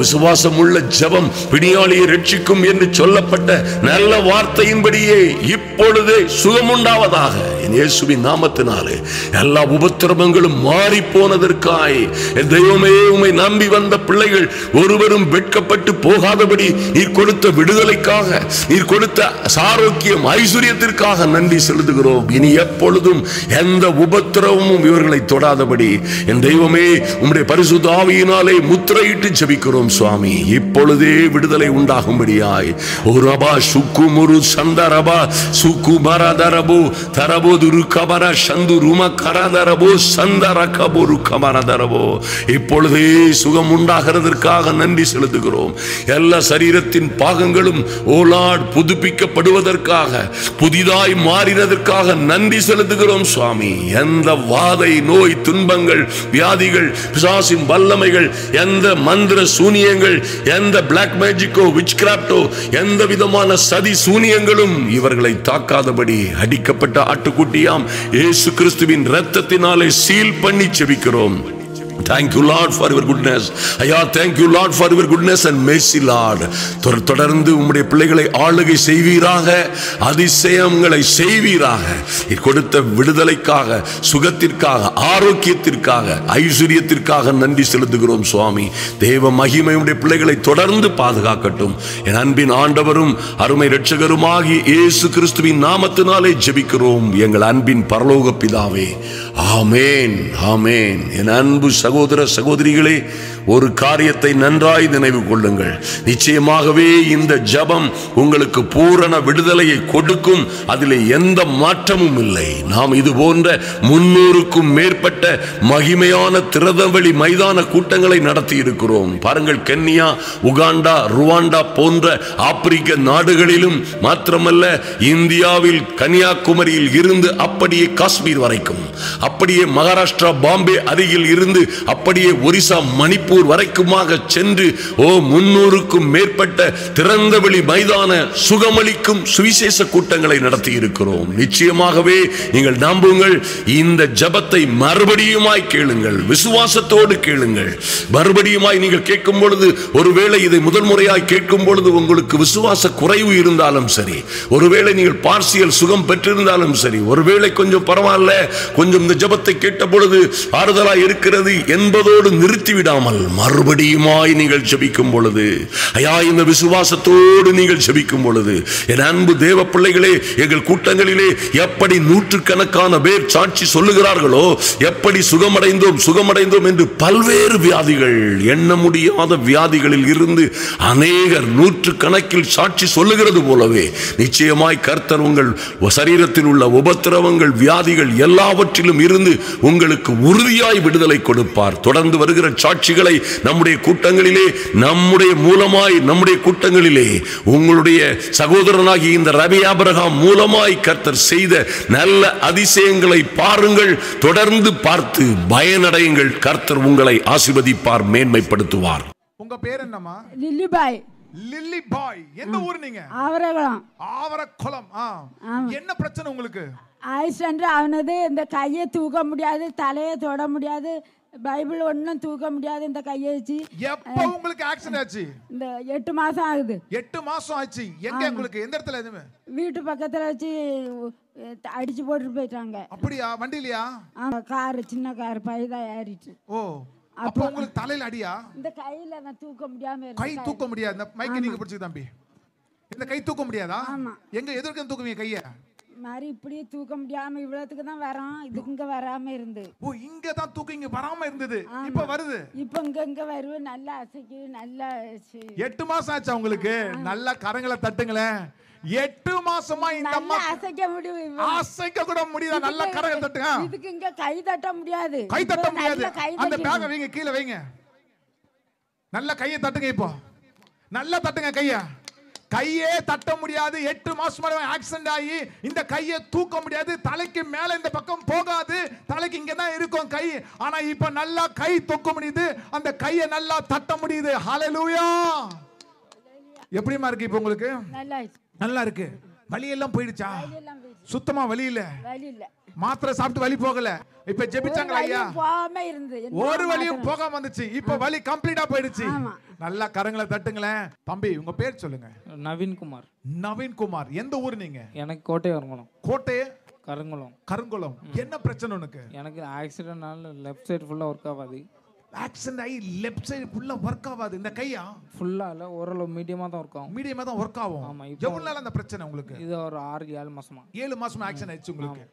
விசுவாசம் உள்ள ஜெபம் பிணியாளியை ரட்சிக்கும் என்று சொல்லப்பட்ட நல்ல வார்த்தையின்படியே இப்பொழுதே சுகம் உண்டாவதாக இயேசுவின் நாமத்தினாலே. எல்லா உபத்திரவங்களும் மாறி போனதற்காய் என் தெய்வமே உம்மை நம்பி வந்த பிள்ளைகள் ஒருவரும் வெட்கப்பட்டு போகாதபடி நீர் கொடுத்த விடுதலைக்காக, நீர் கொடுத்த ஆரோக்கியம் ஐஸ்வர்யத்திற்காக நன்றி செலுத்துகிறோம். இனி எப்பொழுதும் எந்த உபத்திரவமும் இவர்களை தொடாதபடி என் தெய்வமே உம்முடைய பரிசுத்த ஆவியினாலே முத்திரையிட்டு ஜெபிக்கிறோம் சுவாமி. இப்பொழுதே விடுதலை உண்டாகும்படியாய் ஓரபா சுக்குமுரு சந்தரபா சுக்குமரதரபு தரபோ துருகபர சந்துரும கரதரபோ சந்தரகபுரு கமரதரபோ இப்பொழுதே சுகம் உண்டாகிறதற்காக நன்றி செலுத்துகிறோம். எல்லா சரீரத்தின் பாகங்களும் ஓலாட் புதுப்பிக்கப்படுவதற்காக புதிதாய் மாறினதற்காக நன்றி செலுத்துகிறோம் சுவாமி. எந்த வாதை நோய் துன்பங்கள் வியாதிகள் பிசாசின் வல்லமைகள் எந்த மந்திர சூனியங்கள் எந்த பிளாக் மேஜிக்கோ விச் கிராப்டோ எந்த விதமான சதி சூனியங்களும் இவர்களை தாக்காதபடி அடிக்கப்பட்ட ஆட்டுக்குட்டியாம் இயேசு கிறிஸ்துவின் இரத்தத்தினாலே சீல் பண்ணி ஜெபிக்கிறோம். Thank you Lord for your goodness. ஐயா thank you Lord for your goodness and mercy Lord. தொடர்ந்து உம்முடைய பிள்ளைகளை ஆளுகை செய்வீராக, அதிசயங்களை செய்வீராக. கொடுத்த விடுதலைக்காக, சுகத்திற்காக, ஆரோக்கியத்திற்காக, ஐஸ்வர்யத்திற்காக நன்றி செலுத்துகிறோம் சுவாமி. தேவ மகிமை உம்முடைய பிள்ளைகளை தொடர்ந்து பாதுகாக்கட்டும். என் அன்பின் ஆண்டவரும் அருமை இரட்சகருமாகிய இயேசு கிறிஸ்துவின் நாமத்தினாலே ஜெபிக்கிறோம் எங்கள் அன்பின் பரலோக பிதாவே. ஆமென் ஆமென். என் அன்பு சகோதர சகோதரிகளே, ஒரு காரியத்தை நன்றாய் நினைவு கொள்ளுங்கள். நிச்சயமாகவே இந்த ஜெபம் உங்களுக்கு பூரண விடுதலையை கொடுக்கும். அதில் எந்த மாற்றமும் இல்லை. நாம் இது போன்ற 300க்கும் மேற்பட்ட மகிமையான திறந்தவெளி மைதான கூட்டங்களை நடத்தி இருக்கிறோம். பாருங்கள், கென்யா, உகாண்டா, ருவாண்டா போன்ற ஆப்பிரிக்க நாடுகளிலும் மாத்திரமல்ல, இந்தியாவில் கன்னியாகுமரியில் இருந்து அப்படியே காஷ்மீர் வரைக்கும், அப்படியே மகாராஷ்டிரா பாம்பே அருகில் இருந்து அப்படியே ஒரிசா மணிப்பூர் வரைக்குமாக சென்று 300க்கும் மேற்பட்ட திறந்தவெளி மைதான சுகமளிக்கும் சுவிசேஷ கூட்டங்களை நடத்தி இருக்கிறோம். நிச்சயமாகவே நீங்கள் நம்புங்கள். இந்த ஜெபத்தை மறுபடியுமாய் கேளுங்கள், விசுவாசத்தோடு கேளுங்கள். மறுபடியுமாய் நீங்கள் கேட்கும் பொழுது, ஒருவேளை இதை முதல் முறையாய் கேட்கும் பொழுது உங்களுக்கு விசுவாச குறைவு இருந்தாலும் சரி, ஒருவேளை நீங்கள் பார்சியல் சுகம் பெற்றிருந்தாலும் சரி, ஒருவேளை கொஞ்சம் பரவாயில்ல, கொஞ்சம் இந்த ஜெபத்தை கேட்ட பொழுது ஆறுதலாய் இருக்கிறது என்பதோடு நிறுத்திவிடாமல் மறுபடியுமாய் நீங்கள் ஜெபிக்கும் பொழுது, ஐயா இந்த விசுவாசத்தோடு நீங்கள் ஜெபிக்கும் பொழுது, என் அன்பு தேவ பிள்ளைகளே, எங்கள் கூட்டங்களிலே எப்படி நூற்றுக்கணக்கான பேர் சாட்சி சொல்லுகிறார்களோ, எப்படி சுகமடைந்தோம் சுகமடைந்தோம் என்று பல்வேறு வியாதிகள், எண்ண முடியாத வியாதிகளில் இருந்து அநேகர் நூற்றுக்கணக்கில் சாட்சி சொல்லுகிறது போலவே நிச்சயமாய் கர்த்தர் உங்கள் சரீரத்தில் உள்ள உபத்திரவங்கள் வியாதிகள் எல்லாவற்றிலும் இருந்து உங்களுக்கு உறுதியாய் விடுதலை கொடுப்பார். தொடர்ந்து வருகிற சாட்சிகளை நம்முடைய கூட்டங்களிலே, நம்முடைய மூலமாய் நம்முடைய கூட்டங்களிலே உங்களுடைய சகோதரனாகி இந்த ரவி ஆபிரகாம் மூலமாய் கர்த்தர் செய்த நல்ல அதிசயங்களை பாருங்கள். தொடர்ந்து பார்த்து பயனடையுங்கள். கர்த்தர் உங்களை ஆசீர்வதிப்பார், மேன்மைப்படுத்துவார். உங்க பேர் என்னம்மா? லில்லிபாய். லில்லிபாய். எந்த ஊர் நீங்க? ஆவரகுளம். ஆவரகுளம். என்ன பிரச்சனை உங்களுக்கு? ஆக்சிடென்ட் ஆனது. இந்த கையை தூக்க முடியாது, தலையை தொட முடியாது, பைபிள் ஒன்றும் தூக்க முடியாது இந்த கையை வச்சு. எப்போ உங்களுக்கு ஆக்சிடென்ட் ஆச்சு? இந்த 8 மாசம் ஆகுது. 8 மாசம் ஆச்சு. எங்க உங்களுக்கு எந்த இடத்துல? எதுமே வீட்டு பக்கத்துல வச்சு அடிச்சு போட்டு போயிட்டாங்க. அப்படியா? வண்டிலையா? ஆமா, கார், சின்ன கார் பைதா ஏறிட்டு. ஓ, அப்போ உங்களுக்கு தலையில அடியா? இந்த கையில நான் தூக்க முடியாம கை தூக்க முடியாது. இந்த மைக்கை நீங்க பிடிச்சு தம்பி, இந்த கை தூக்க முடியாதா? ஆமா. எங்க எதிர்க்க தூக்குவீங்க கைய? மாதிரி இப்படியே தூக்க முடியாம இவ்வளவுக்கு தான் வரோம். இதுக்கு இங்க வராம இருந்து. ஓ, இங்க தான் தூக்க இங்க வராம இருந்தது. இப்ப வருது. இப்ப இங்க வருது. நல்லா அசைக்கு. நல்லா 8 மாசம் ஆச்சா உங்களுக்கு? நல்லா கரங்களை தட்டுங்களேன். 8 மாசமா இந்த அம்மா அசைக்க முடியும். அசைக்க கூட முடியல. நல்லா கரங்களை தட்டுங்க. இதுக்கு இங்க கை தட்ட முடியாது. கை தட்ட முடியாது. அந்த பேக வைங்க, கீழ வைங்க. நல்லா கையை தட்டுங்க. இப்போ நல்லா தட்டுங்க கைய. கையே தட்ட முடியாது. 8 மாசம் ஆக்சிடென்ட் ஆகி இந்த கையை தூக்க முடியாது. தலைக்கு மேல இந்த பக்கம் போகாது. தலைக்கு இங்க தான் இருக்கும் கை. ஆனா இப்ப நல்லா கை தூக்க முடியுது. அந்த கையை நல்லா தட்ட முடியுது. ஹல்லேலூயா. எப்படிமா இருக்கு இப்போ உங்களுக்கு? நல்லா இருக்கு. வலி எல்லாம் போயிடுச்சா? சுத்தமா வலி இல்ல. மாத்திரை சாப்பிட்டு வலி போகல. இப்ப ஜெபிச்சாங்களா ஐயா? ஒரு வலியும் போகாம வந்துச்சு. இப்ப வலி கம்ப்ளீட்டா போயிடுச்சு. நல்லா கரங்களை தட்டுங்களேன். தம்பி, உங்க பேர் சொல்லுங்க. நவீன்குமார். நவீன்குமார். எந்த ஊர் நீங்க? எனக்கு கோட்டை கருங்குளம். கோட்டை கருங்குளம். கருங்குளம். என்ன பிரச்சனை உனக்கு? எனக்கு ஆக்சிடென்ட்னால லெஃப்ட் சைடு ஃபுல்லா ஒர்க் ஆகாது. ஆக்சிடென்ட் ஆகி லெஃப்ட் சைடு ஃபுல்லா ஒர்க் ஆகாது. இந்த கையா ஃபுல்லா இல்ல, ஓரளவு மீடியமா தான் ஒர்க் ஆகும். மீடியமா தான் ஒர்க் ஆகும். ஆமா. எவ்வளவு நாள் அந்த பிரச்சனை உங்களுக்கு? இது ஒரு 6-7 மாசமா. 7 மாசமா ஆக்சிடென்ட் ஆயிடுச்சு உங்களுக்கு.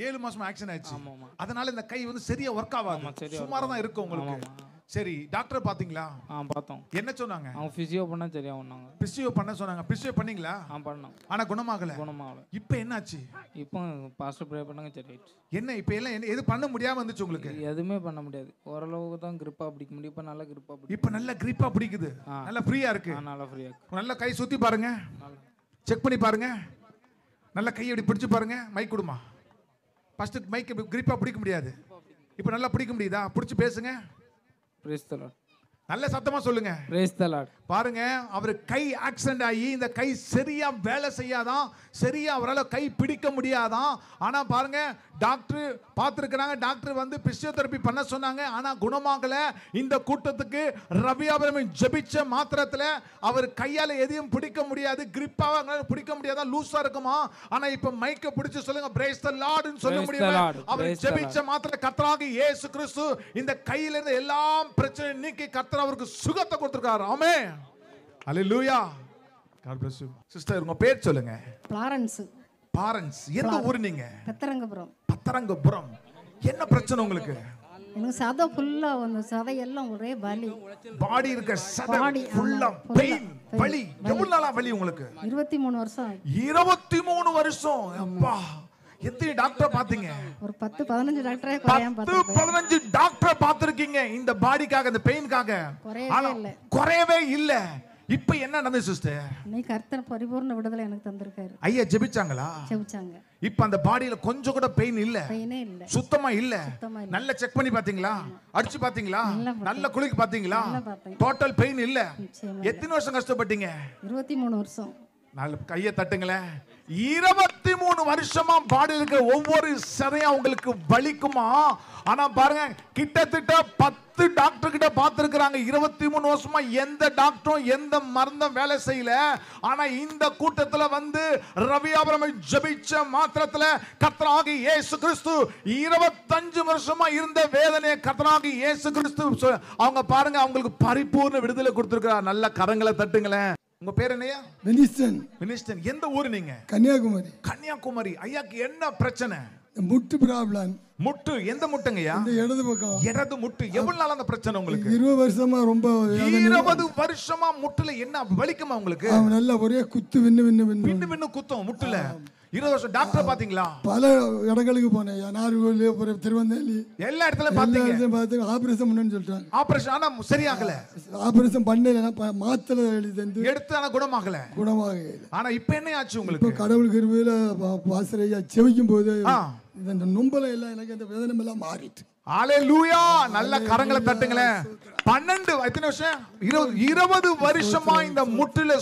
7 மாசமா ஆக்சிடென்ட் ஆயிடுச்சு. அதனால இந்த கை வந்து சரியா ஒர்க் ஆகாது. சுமாரா தான் இருக்கு உங்களுக்கு. சரி, டாக்டர் பாத்தீங்களா? பார்த்தோம். என்ன சொன்னாங்க? அவங்க பிசியோ பண்ண சரியா பண்ணாங்க. பிசியோ பண்ண சொன்னாங்க. பிசியோ பண்ணீங்களா? பண்ணோம். ஆனா குணமாகல. குணமாகல. இப்போ என்னாச்சு? இப்போ பாஸ்டர் ப்ரே பண்ணாங்க, சரியாயிடுச்சு. என்ன இப்போ எல்லாம் எது பண்ண முடியாம வந்துச்சு உங்களுக்கு? எதுவுமே பண்ண முடியாது. ஓரளவுக்கு தான் கிரிப்பா பிடிக்க முடியும். இப்போ நல்லா கிரிப்பா பிடிக்கும். இப்போ நல்ல கிரிப்பா பிடிக்குது. நல்லா ஃப்ரீயா இருக்கு. நல்லா ஃப்ரீயா இருக்கு. நல்லா கை சுத்தி பாருங்க. செக் பண்ணி பாருங்க. நல்ல கையை இப்படி பிடிச்சு பாருங்க. மைக் கொடுமா. ஃபர்ஸ்ட் மைக் கிரிப்பா பிடிக்க முடியாது. இப்போ நல்லா பிடிக்க முடியுதா? பிடிச்சு பேசுங்க. Praise the Lord. நல்ல சத்தமா சொல்லுங்க. Praise the Lord. பாருங்க, அவர் கை ஆக்சிடென்ட் ஆகி இந்த கை சரியா வேலை செய்யாதான். சரியா அவரால் கை பிடிக்க முடியாதான். ஆனா பாருங்க, டாக்டர் பார்த்துருக்கிறாங்க. டாக்டர் வந்து பிசியோதெரபி பண்ண சொன்னாங்க. ஆனா குணமாகல. இந்த கூட்டத்துக்கு ரவி ஆபிரகாம் ஜெபிச்ச மாத்திரத்துல அவர் கையால எதையும் பிடிக்க முடியாது. கிரிப்பாக பிடிக்க முடியாதா, லூசா இருக்குமா. ஆனா இப்ப மைக்க பிடிச்சு சொல்லுங்க, பிரைஸ் தி லார்ட்னு சொல்ல முடியுமா? அவர் ஜெபிச்ச மாத்திர கர்த்தராகிய இயேசு கிறிஸ்து இந்த கையில இருந்து எல்லா பிரச்சனையும் நீக்கி கர்த்தர் அவருக்கு சுகத்தை கொடுத்திருக்கார். ஆமென். ஹல்லேலூயா. God bless you. சிஸ்டர், உங்க பேர் சொல்லுங்க. பிளாரன்ஸ். பாரன்ஸ். எந்த ஊர் நீங்க? பத்தரங்கபுரம். பத்தரங்கபுரம். என்ன பிரச்சனை உங்களுக்கு? எனக்கு சதை ஃபுல்லா வந்து சதை எல்லாம் ஒரே வலி. பாடி இருக்க சதை ஃபுல்லா பெயின், வலி. எவ்வளவு நாளா வலி உங்களுக்கு? 23 வருஷம். 23 வருஷம். அப்பா, எத்தனை டாக்டர் பாத்தீங்க? ஒரு 10-15 டாக்டரே குறையாம பார்த்தேன். 10-15 டாக்டர் பாத்துருக்கீங்க இந்த பாடிக்காக, இந்த பெயின்காக. குறையவே இல்ல. இப்ப என்ன நடந்துச்சு சிஸ்டர்? நீ கர்த்தர் பரிபூர்ண விடுதலை எனக்கு தந்திருக்காரு. ஐயா ஜெபிச்சாங்களா? ஜெபிச்சாங்க. இப்ப அந்த பாடியில கொஞ்சம் கூட பெயின் இல்ல. பெயினே இல்ல. சுத்தமா இல்ல. நல்ல செக் பண்ணி பாத்தீங்களா? அடிச்சு பாத்தீங்களா? நல்ல குளிக்கு பாத்தீங்களா? டோட்டல் பெயின் இல்ல. எத்தனை வருஷம் கஷ்டப்பட்டீங்க? 23 வருஷம். நாலு கையை தட்டுங்களேன். 23 வருஷமா பாடியில் இருக்க ஒவ்வொரு சதையும் உங்களுக்கு வலிக்குமா? ஆனா பாருங்க, கிட்டத்தட்ட 10 டாக்டர் கிட்ட பார்த்திருக்கிறாங்க. 23 வருஷமா எந்த டாக்டரும் எந்த மருந்தும் வேலை செய்யல. ஆனா இந்த கூட்டத்துல வந்து ரவி ஆபிரகாம் ஜெபிச்ச மாத்திரத்துல கர்த்தராகிய இயேசு கிறிஸ்து 25 வருஷமா இருந்த வேதனையை கர்த்தராகிய இயேசு கிறிஸ்து அவங்க பாருங்க அவங்களுக்கு பரிபூர்ண விடுதலை கொடுத்திருக்கிறார். நல்ல கரங்களை தட்டுங்களேன். உங்க பேர் என்னையா? வினிஸ்டன். வினிஸ்டன். எந்த ஊர் நீங்க? கன்னியாகுமரி. கன்னியாகுமரி. ஐயாக்கு என்ன பிரச்சனை? முட்டு ப்ராப்ளம். முட்டு. எந்த முட்டுங்கய்யா? இந்த இடது பக்கம். இடது முட்டு. எவ்வளவு நாள் அந்த பிரச்சனை உங்களுக்கு? 20 வருஷமா. ரொம்ப 20 வருஷமா முட்டுல என்ன வலிக்குமா உங்களுக்கு? நல்ல ஒரே குத்து வின்னு குத்தும் முட்டுல. 20 வருஷம். டாக்டர் பாத்தீங்களா? பல இடங்களுக்கு போனேன். நாகர்கோவில், திருவண்ணாமலை, எல்லா இடத்துலயும் பாத்தீங்க. ஆபரேஷன் பண்ணு சொல்றாங்க. ஆபரேஷன் ஆனா சரியாகல. ஆபரேஷன் பண்ணல, மாத்திரை எழுதி எடுத்து ஆனா குணமாகல. ஆனா இப்ப என்ன ஆச்சு உங்களுக்கு? கடவுள் கிருபையில பாஸ்டர் ஐயா செவிக்கும் போது இந்த நும்பலை எல்லாம் எனக்கு அந்த வேதனை எல்லாம் மாறிட்டு. ஹalleluya. நல்ல கரங்களை தட்டுங்களேன். 12 எத்தனை வருஷம் 20 வருஷமா இந்த முட்டில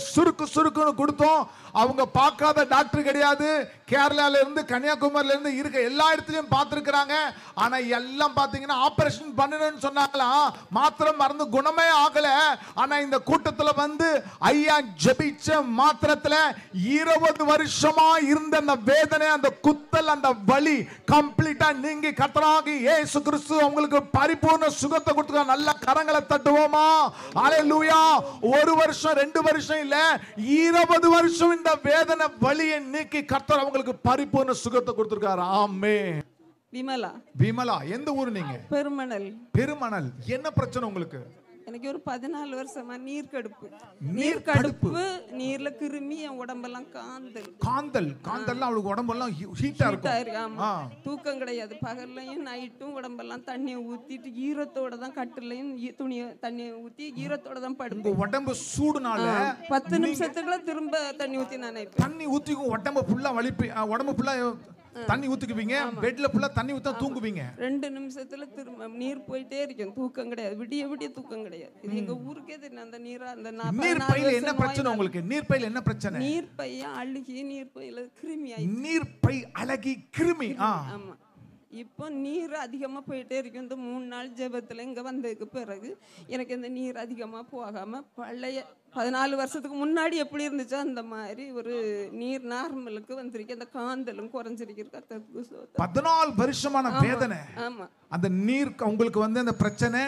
சுருக்குன்னு கொடுத்தோம். அவங்க பார்க்காத டாக்டர் கிடையாது. கேரளால இருந்து கன்னியாகுமரியில இருந்து இருக்க எல்லா இடத்துலயும் பார்த்திருக்காங்க. ஆனா எல்லாம் பாத்தீங்கன்னா ஆபரேஷன் பண்ணணும்னு சொன்னாங்களா, மாத்திரம் மருந்து குணமே ஆகல. ஆனா இந்த கூட்டத்துல வந்து ஐயா ஜெபிச்ச மாத்திரத்துல 20 வருஷமா இருந்த அந்த வேதனை, அந்த குத்தல், அந்த வலி கம்ப்ளீட்டா நீங்கி கர்த்தராகிய இயேசு கிறிஸ்து உங்களுக்கு பரிபூர்ண சுகத்தை கொடுத்து நல்ல கரங்களை தட்டுவோமா? ஹalleluya. 1 வருஷம் 2 வருஷம் இல்ல, 20 வருஷம் இந்த வேதனை வலியை நீக்கி கர்த்தர் அவங்களுக்கு பரிபூர்ண சுகத்தை கொடுத்திருக்காரு. ஆமென். விமலா எந்த ஊரு நீங்க? பெருமணல். என்ன பிரச்சனை உங்களுக்கு? எனக்கு ஒரு 14 வருஷமா நீர்க்கடுப்பு, நீர்ல கிருமி, என் உடம்பெல்லாம் காந்தல் அவளுக்கு உடம்பெல்லாம் ஹீட்டா இருக்கும். தூக்கம் கிடையாது. பகல்லையும் நைட்டும் உடம்பெல்லாம் தண்ணியை ஊத்திட்டு ஈரத்தோட தான், கட்டிலையும் துணியை தண்ணியை ஊத்தி ஈரத்தோட தான் படுப்பேன். உடம்பு சூடுனால 10 நிமிஷத்துக்குள்ள திரும்ப தண்ணி ஊத்தி நான் தண்ணி ஊத்தி உடம்பு ஃபுல்லா வலிப்பு, உடம்பு ஃபுல்லா தண்ணி ஊத்துக்குவீங்க, பெட்ல ஃபுல்லா தண்ணி ஊத்தா தூங்குவீங்க. 2 நிமிஷத்துல திரும்ப நீர் போயிட்டே இருக்கும். தூக்கம் கிடையாது. விடிய தூக்கம் கிடையாது. இது எங்க ஊருக்கே தெரியும். அந்த நீர்ப்பையில என்ன பிரச்சனை உங்களுக்கு? நீர்ப்பையில என்ன பிரச்சனை? நீர்ப்பைய அழுகி, நீர்ப்பையில கிருமி, நீர்ப்பை அழுகி கிருமி. ஆமா. இப்போ நீர் அதிகமா போயிட்டே இருக்கும். இந்த 3 நாள் ஜெபத்துல இங்க வந்ததுக்கு பிறகு எனக்கு இந்த நீர் அதிகமா போகாம பழைய 14 வருஷத்துக்கு முன்னாடி எப்படி இருந்துச்சோ அந்த மாதிரி ஒரு நீர் நார்மலுக்கு வந்திருக்கு. அந்த காந்தலும் குறைஞ்சிருக்கு. 14 வருஷமான வேதனை. ஆமா. அந்த நீர் உங்களுக்கு வந்து அந்த பிரச்சனை,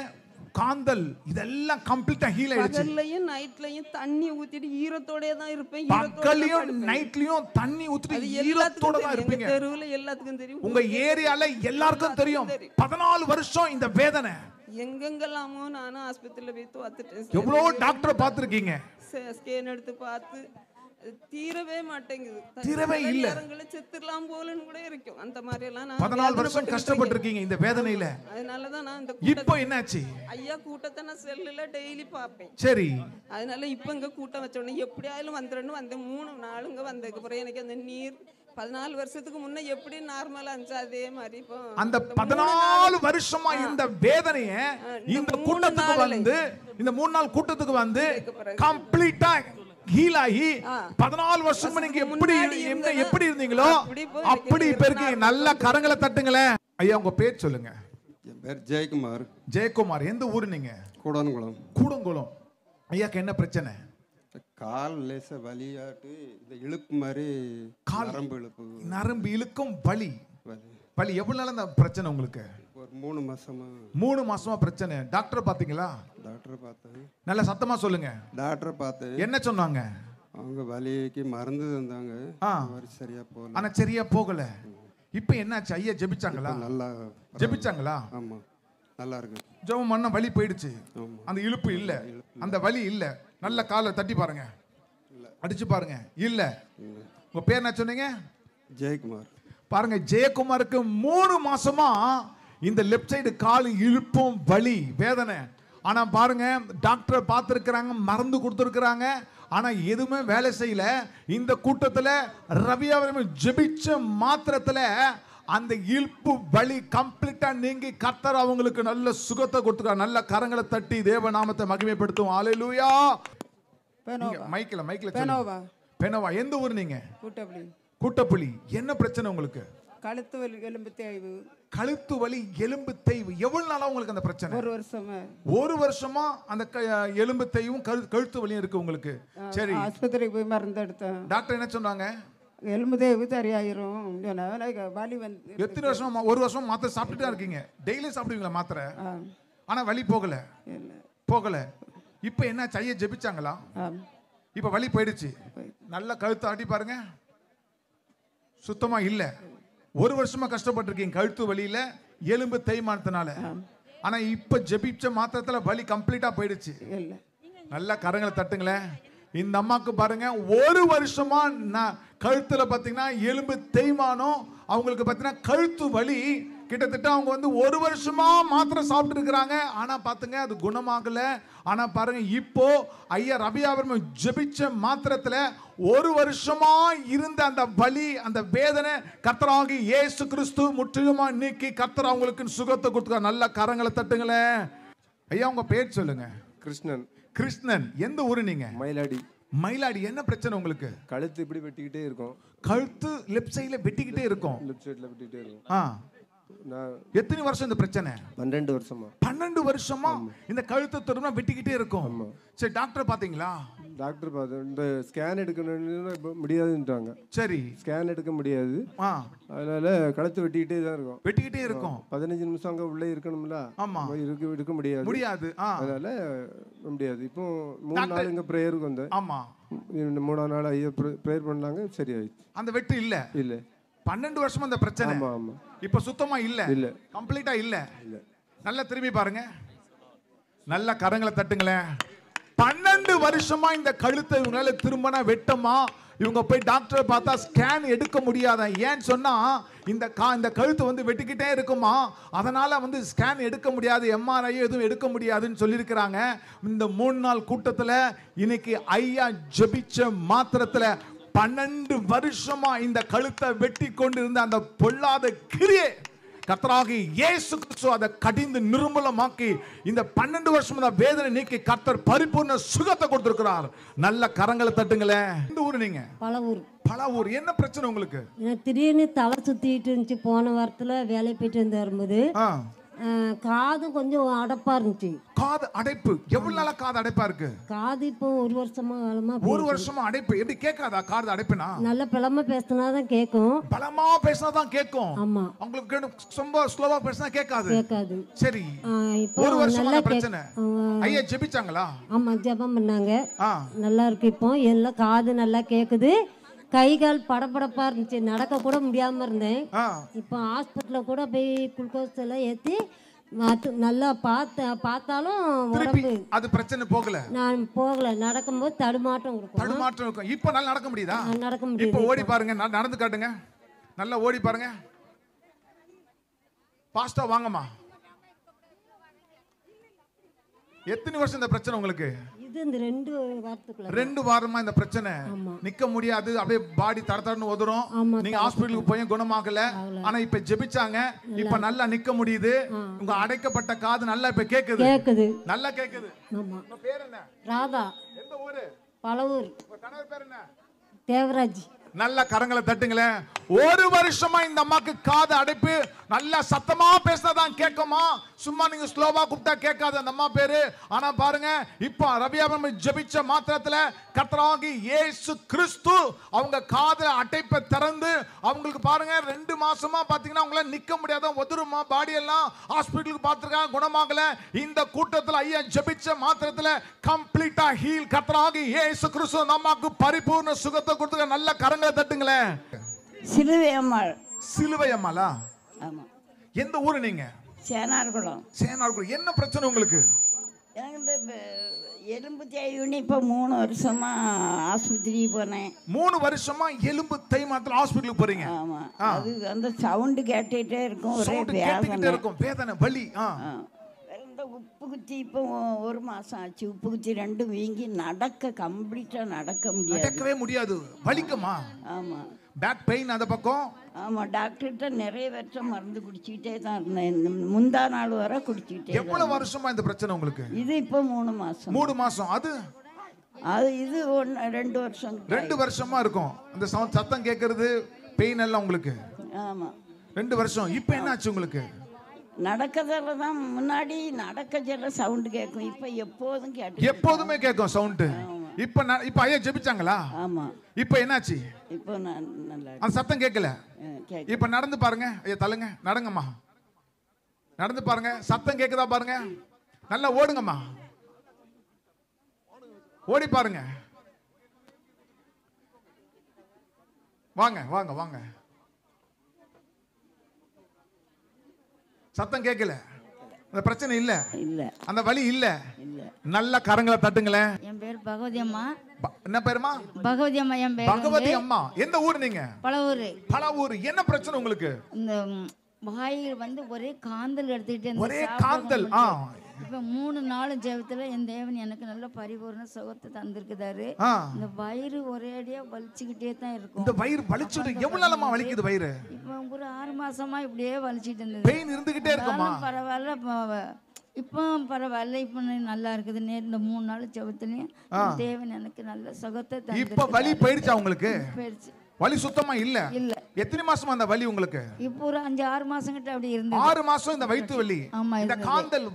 காந்தல், இதெல்லாம் கம்ப்ளீட்டா ஹீல் ஆயிடுச்சு. பகல்லையும் நைட்லயும் தண்ணி ஊத்திட்டு ஈரத்தோடே தான் இருப்பேன். பகல்லையும் நைட்லயும் தண்ணி ஊத்திட்டு ஈரத்தோட தான் இருப்பீங்க. தெருவுல எல்லாத்துக்கும் தெரியும். உங்க ஏரியால எல்லாருக்கும் தெரியும். 14 வருஷம் இந்த வேதனை. எங்கெங்கெல்லாமோ நானும் ஆஸ்பத்திரியில போய் பார்த்துட்டேன். எவ்வளவு டாக்டர் பார்த்திருக்கீங்க. ஸ்கேன் எடுத்து பார்த்து தீரவே மாட்டேங்குது. தீரவே இல்ல. செத்துறலாம் போலன்னு கூட இருக்கும். அந்த மாதிரி எல்லாம் 14 வருஷம் கஷ்டப்பட்டிருக்கீங்க இந்த வேதனையில. அதனால தான் நான் இந்த இப்போ என்னாச்சு? ஐயா கூட்டத்தை நான் செல்லுல டெய்லி பாப்பேன். சரி. அதனால இப்ப இங்க கூட்டம் வச்ச உடனே எப்படியாலும் வந்துடணும். வந்த 3 நாளுங்க வந்ததுக்கு அப்புறம் எனக்கு அந்த நீர் 14 வருஷத்துக்கு முன்ன எப்படி நார்மலா இருந்துச்சு அதே மாதிரி இப்போ அந்த 14 வருஷமா இந்த வேதனைய இந்த கூட்டத்துக்கு வந்து, இந்த 3 நாள் கூட்டத்துக்கு வந்து கம்ப்ளீட்டா ஹீல் ஆகி 14 வருஷம் நீங்க எப்படி இருந்தீங்களோ அப்படி இப்ப இருக்கீங்க. நல்ல கரங்களை தட்டுங்களேன். ஐயா உங்க பேர் சொல்லுங்க. என் பேர் ஜெயக்குமார். ஜெயக்குமார். எந்த ஊரு நீங்க? கூடங்குளம். ஐயாக்கு என்ன பிரச்சனை? கால் லேச வலியாட்டு, இந்த இழுப்பு மாதிரி நரம்பு இழுக்கும் வலி. எவ்வளவு நாள் அந்த பிரச்சனை உங்களுக்கு? ஒரு 3 மாசமா பிரச்சனை. டாக்டர் பாத்தீங்களா? டாக்டர் பார்த்தேன். நல்ல சத்தமா சொல்லுங்க. டாக்டர் பார்த்தேன். என்ன சொன்னாங்க? அவங்க வலிக்கு மருந்து தந்தாங்க. சரியா போகல. ஆனா சரியா போகல. இப்ப என்னாச்சு? ஐயா ஜெபிச்சாங்களா? நல்லா ஜெபிச்சாங்களா? ஆமா, நல்லா இருக்கு. ஜெபம் பண்ண வலி போயிடுச்சு. அந்த இழுப்பு இல்ல, அந்த வலி இல்ல. நல்ல காலை தட்டி பாருங்க, அடிச்சு பாருங்க. இல்ல. உங்க பேர் என்ன சொன்னீங்க? ஜெயக்குமார். பாருங்க, ஜெயக்குமாருக்கு 3 மாசமா இந்த லெப்ட் சைடு கால் இழுப்பும் வலி வேதனை. ஆனா பாருங்க, டாக்டர் பார்த்திருக்கிறாங்க, மருந்து கொடுத்திருக்கிறாங்க. ஆனா எதுவுமே வேலை செய்யல. இந்த கூட்டத்துல ரவியா ஜெபிச்ச மாத்திரத்துல அந்த இழுப்பு வலி கம்ப்ளீட்டா நீங்கி கர்த்தர் அவங்களுக்கு நல்ல சுகத்தை கொடுத்துருக்கார். நல்ல கரங்களை தட்டி தேவ நாமத்தை மகிமைப்படுத்தும். ஹல்லேலூயா. மைக்கில பெனோவா. எந்த ஊர் நீங்க? கூட்டப்புலி. என்ன பிரச்சனை உங்களுக்கு? கழுத்து வலி, எலும்பு தேய்வு. கழுத்து வலி, எலும்பு தேய்வு. எவ்வளவு நாளா உங்களுக்கு அந்த பிரச்சனை? 1 வருஷமா அந்த எலும்பு தேய்வும் கழுத்து வலியும் இருக்கு உங்களுக்கு. சரி, ஆஸ்பத்திரிக்கு போய் மருந்து எடுத்தேன். டாக்டர் என்ன சொன்னாங்க? எலும்பு தேய்வு சரியாயிரும். வலி வந்து எத்தனை வருஷமா? 1 வருஷம் மாத்திரை சாப்பிட்டுட்டு தான் இருக்கீங்க. டெய்லியும் சாப்பிடுவீங்களா மாத்திரை? ஆனா வலி போகல. இப்ப என்ன? ஐயா ஜெபிச்சாங்களா? இப்ப வலி போயிடுச்சு. நல்ல கழுத்து ஆட்டி பாருங்க, சுத்தமா இல்ல. 1 வருஷமா கஷ்டப்பட்டு இருக்கீங்க கழுத்து வலியில, எலும்பு தேய்மானத்தினால. ஆனா இப்ப ஜெபிச்ச மாத்திரத்துல வலி கம்ப்ளீட்டா போயிடுச்சு. நல்ல கரங்களை தட்டுங்களேன். இந்த அம்மாக்கு பாருங்க, 1 வருஷமா கழுத்துல பாத்தீங்கன்னா எலும்பு தேய்மானம், அவங்களுக்கு பாத்தீங்கன்னா கழுத்து வலி கிட்டத்தட்ட அவங்க வந்து 1 வருஷமா மாத்திரை சாப்பிட்டு இருக்கிறாங்க. ஆனா பாத்துங்க அது குணமாகல. ஆனா பாருங்க இப்போ ஐயா ரபியாபரம் ஜெபிச்ச மாத்திரத்துல 1 வருஷமா இருந்த அந்த வலி அந்த வேதனை கர்த்தராகிய இயேசு கிறிஸ்து முற்றிலுமா நீக்கி கர்த்தர் அவங்களுக்கு சுகத்தை கொடுத்துருக்கார். நல்ல கரங்களை தட்டுங்களேன். ஐயா உங்க பேர் சொல்லுங்க. கிருஷ்ணன். கிருஷ்ணன். எந்த ஊரு நீங்க? மயிலாடி. மயிலாடி. என்ன பிரச்சனை உங்களுக்கு? கழுத்து இப்படி வெட்டிக்கிட்டே இருக்கும். கழுத்து லெஃப்ட் சைடுல வெட்டிக்கிட்டே இருக்கும். லெஃப்ட் சைடுல வெட்டிக்கிட்டே இருக்கும். எத்தனை வருஷம் இந்த பிரச்சனை? 12 வருஷமா. 12 வருஷமா இந்த கழுத்து திரும்ப வெட்டிக்கிட்டே இருக்கும். சரி டாக்டர் பாத்தீங்களா? டாக்டர் பார்த்து இந்த ஸ்கேன் எடுக்கணும்னு முடியாதுன்றாங்க. சரி ஸ்கேன் எடுக்க முடியாது. அதனால கழுத்து வெட்டிக்கிட்டே தான் இருக்கும். வெட்டிக்கிட்டே இருக்கும். 15 நிமிஷம் அங்க உள்ளே இருக்கணும்ல. ஆமா. இருக்க முடியாது. அதனால முடியாது. இப்போ 3 நாள் இங்க பிரேயருக்கு வந்தேன். ஆமா. 3ஆம் நாள் ஐயா பிரேயர் பண்ணாங்க. சரி ஆயிடுச்சு. அந்த வெட்டு இல்ல. 12 வருஷமா அந்த பிரச்சனை. ஆமா ஆமா. இப்ப சுத்தமா இல்ல. கம்ப்ளீட்டா இல்ல. நல்லா திரும்பி பாருங்க. நல்ல கரங்களை தட்டுங்களேன். 12 வருஷமா இந்த கழுத்தை இவங்களால திரும்பினா வெட்டமா? இவங்க போய் டாக்டரை பார்த்தா ஸ்கேன் எடுக்க முடியாத. ஏன்னு சொன்னா இந்த கழுத்து வந்து வெட்டிக்கிட்டே இருக்குமா, அதனால வந்து ஸ்கேன் எடுக்க முடியாது, எம்ஆர்ஐ எதுவும் எடுக்க முடியாதுன்னு சொல்லியிருக்கிறாங்க. இந்த 3 நாள் கூட்டத்துல இன்னைக்கு ஐயா ஜெபிச்ச மாத்திரத்துல 12 வருஷமா இந்த கழுத்தை வெட்டி கொண்டு இருந்த அந்த பொல்லாத கிரியை கர்த்தராகிய இயேசு கிறிஸ்து அதை கடிந்து நிர்மூலமாக்கி இந்த 12 வருஷமா வேதனை நீக்கி கர்த்தர் பரிபூர்ண சுகத்தை கொடுத்திருக்கிறார். நல்ல கரங்களை தட்டுங்களேன். எந்த ஊரு நீங்க? பலவூர். பலவூர். என்ன பிரச்சனை உங்களுக்கு? எனக்கு திடீர்னு தலை சுத்திட்டு இருந்துச்சு. போன வாரத்துல வேலை போயிட்டு வந்து வரும்போது காது கொஞ்சம் அடைப்பா இருந்துச்சு. காது அடைப்பு. எவ்வளவு நாளா காது அடைப்பா இருக்கு? காது இப்போ 1 வருஷமா காலமா. 1 வருஷமா அடைப்பு. எப்படி கேட்காதா காது அடைப்புனா? நல்ல பலமா பேசினாதான் கேட்கும். பலமா பேசினாதான் கேட்கும். ஆமா. உங்களுக்கு ரொம்ப ஸ்லோவா பேசினா கேட்காது. சரி. இப்போ 1 வருஷமா பிரச்சனை. ஐயா ஜெபிச்சாங்களா? ஆமா ஜெபம் பண்ணாங்க. நல்லா இருக்கு. இப்போ எல்லாம் காது நல்லா கேக்குது. கை கால் படபடப்பா இருந்துச்சு. நடக்க கூட முடியாம இருந்தேன். இப்போ ஹாஸ்பிட்டல்ல கூட போய் குளுக்கோஸ் எல்லாம் ஏற்றி நல்லா பார்த்தாலும் உடம்பு அது பிரச்சனை போகல. நான் போகல. நடக்கும்போது தடுமாற்றம் இருக்கும். இப்போ நல்லா நடக்க முடியுதா? நடக்க முடியும். இப்போ ஓடி பாருங்க. நடந்து காட்டுங்க. நல்லா ஓடி பாருங்க. பாஸ்டா வாங்கம்மா. எத்தனை வருஷம் இந்த பிரச்சனை உங்களுக்கு? இது இந்த 2 வாரத்துக்குள்ள. 2 வாரமா இந்த பிரச்சனை. நிக்க முடியாது. அப்படியே பாடி தடதடன்னு உதறும். நீங்க ஹாஸ்பிடலுக்கு போய் குணமாகல. ஆனா இப்ப ஜெபிச்சாங்க. இப்ப நல்லா நிக்க முடியுது. உங்க அடைக்கப்பட்ட காது நல்லா இப்ப கேக்குது. நல்லா கேக்குது. ஆமா. உங்க பேர் என்ன? ராதா. எந்த ஊரு? பலவூர். உங்க கணவர் பேர் என்ன? தேவராஜ். நல்ல கரங்களை தட்டுங்களேன். 1 வருஷமா இந்த அம்மாக்கு காது அடைப்பு. நல்லா சத்தமா பேசினாதான் கேட்குமா, சும்மா நீங்க ஸ்லோவா கூப்பிட்டா கேட்காது அந்த அம்மா பேரு. ஆனா பாருங்க இப்போ ரபியாபரம் ஜெபிச்ச மாத்திரத்துல கர்த்தராகிய இயேசு கிறிஸ்து அவங்க காது அடைப்பை திறந்து அவங்களுக்கு பாருங்க 2 மாசமா பாத்தீங்கன்னா அவங்கள நிக்க முடியாத உதறுமா பாடி எல்லாம். ஹாஸ்பிட்டலுக்கு பார்த்திருக்காங்க, குணமாகல. இந்த கூட்டத்துல ஐயா ஜெபிச்ச மாத்திரத்துல கம்ப்ளீட்டா ஹீல். கர்த்தராகிய இயேசு கிறிஸ்து நமக்கு பரிபூர்ண சுகத்தை கொடுத்து நல்ல கரங்களை தட்டுங்களேன். சிலுவை அம்மாள். சிலுவை அம்மாளா? ஆமா. எந்த ஊரு நீங்க? சேனார்குளம். சேனார்குளம். என்ன பிரச்சனை உங்களுக்கு? எனக்கு இந்த எலும்பு தேய்வுன்னு இப்போ 3 வருஷமா ஆஸ்பத்திரிக்கு போனேன். 3 வருஷமா எலும்பு தேய்மானத்துல ஹாஸ்பிட்டலுக்கு போறீங்க? ஆமா. அது அந்த சவுண்ட் கேட்டுட்டே இருக்கும். ஒரே வேதனை வலி. இந்த உப்பு குத்தி இப்போ 1 மாசம் ஆச்சு. உப்பு குத்தி 2 வீங்கி கம்ப்ளீட்டா நடக்க முடியாது. நடக்கவே முடியாது. வலிக்குமா? ஆமா. பேக் பெயின் அந்த பக்கம். ஆமா. டாக்டர்கிட்ட நிறைய வருஷம் மருந்து குடிச்சிக்கிட்டே தான் இருந்தேன். முந்தா நாள் வரை குடிச்சிக்கிட்டே. எவ்வளவு வருஷமா இந்த பிரச்சனை உங்களுக்கு? இது இப்போ 3 மாசம். 3 மாசம். அது இது 2 வருஷம். 2 வருஷமா இருக்கும் அந்த சத்தம் கேட்கறது, பெயின் எல்லாம் உங்களுக்கு. ஆமா. 2 வருஷம். இப்போ என்ன ஆச்சு உங்களுக்கு? நடக்கறதுல தான் முன்னாடி நடக்கறதுல சவுண்ட் கேட்கும். இப்போ எப்போதுமே கேட்கும் சவுண்ட். இப்போ ஐயா ஜெபிச்சாங்களா? ஆமா. இப்போ என்னாச்சு? இப்போ நல்லா அந்த சத்தம் கேட்கல. இப்போ நடந்து பாருங்க. ஐயா தள்ளுங்க, நடங்கம்மா. நடந்து பாருங்க. சத்தம் கேட்குதா பாருங்க. நல்லா ஓடுங்கம்மா. ஓடி பாருங்க. வாங்க வாங்க வாங்க. சத்தம் கேட்கல. அந்த பிரச்சனை இல்ல. அந்த வலி இல்ல. நல்ல கரங்களை தட்டுங்களேன். என் பேர் பகவதி அம்மா. என்ன பேருமா? பகவதி அம்மா. என் பேர் பகவதி அம்மா. எந்த ஊர் நீங்க? பலவூர். பலவூர். என்ன பிரச்சனை உங்களுக்கு? இந்த வாயில் வந்து ஒரே காந்தல் எடுத்துக்கிட்டே ஒரே காந்தல். இப்ப 3 நாள் ஜெபத்துல என் தேவன் எனக்கு நல்ல பரிபூர்ண சுகத்தை தந்திருக்குதாரு. இந்த வயிறு ஒரேடியா வலிச்சுக்கிட்டே தான் இருக்கும். இந்த வயிறு வலிச்சுட்டு எவ்வளவு நாளமா வலிக்குது வயிறு? இப்ப ஒரு 6 மாசமா இப்படியே வலிச்சிட்டு இருந்தது. பெயின் இருந்துகிட்டே இருக்குமா? பரவாயில்ல, இப்போ பரவாயில்ல, இப்போ நல்லா இருக்குது. இந்த 3 நாள் ஜெபத்துலயும் தேவன் எனக்கு நல்ல சுகத்தை தந்தாரு. இப்ப வலி போயிடுச்சா உங்களுக்கு? போயிடுச்சு. வலி சுத்தமா இல்ல? இல்ல. எத்தனை மாசமா அந்த வலி உங்களுக்கு? இப்போ ஒரு 5-6 மாசம் கிட்ட அப்படி இருந்தது. 6 மாசம் இந்த வயித்து வலி. இந்த காந்தல்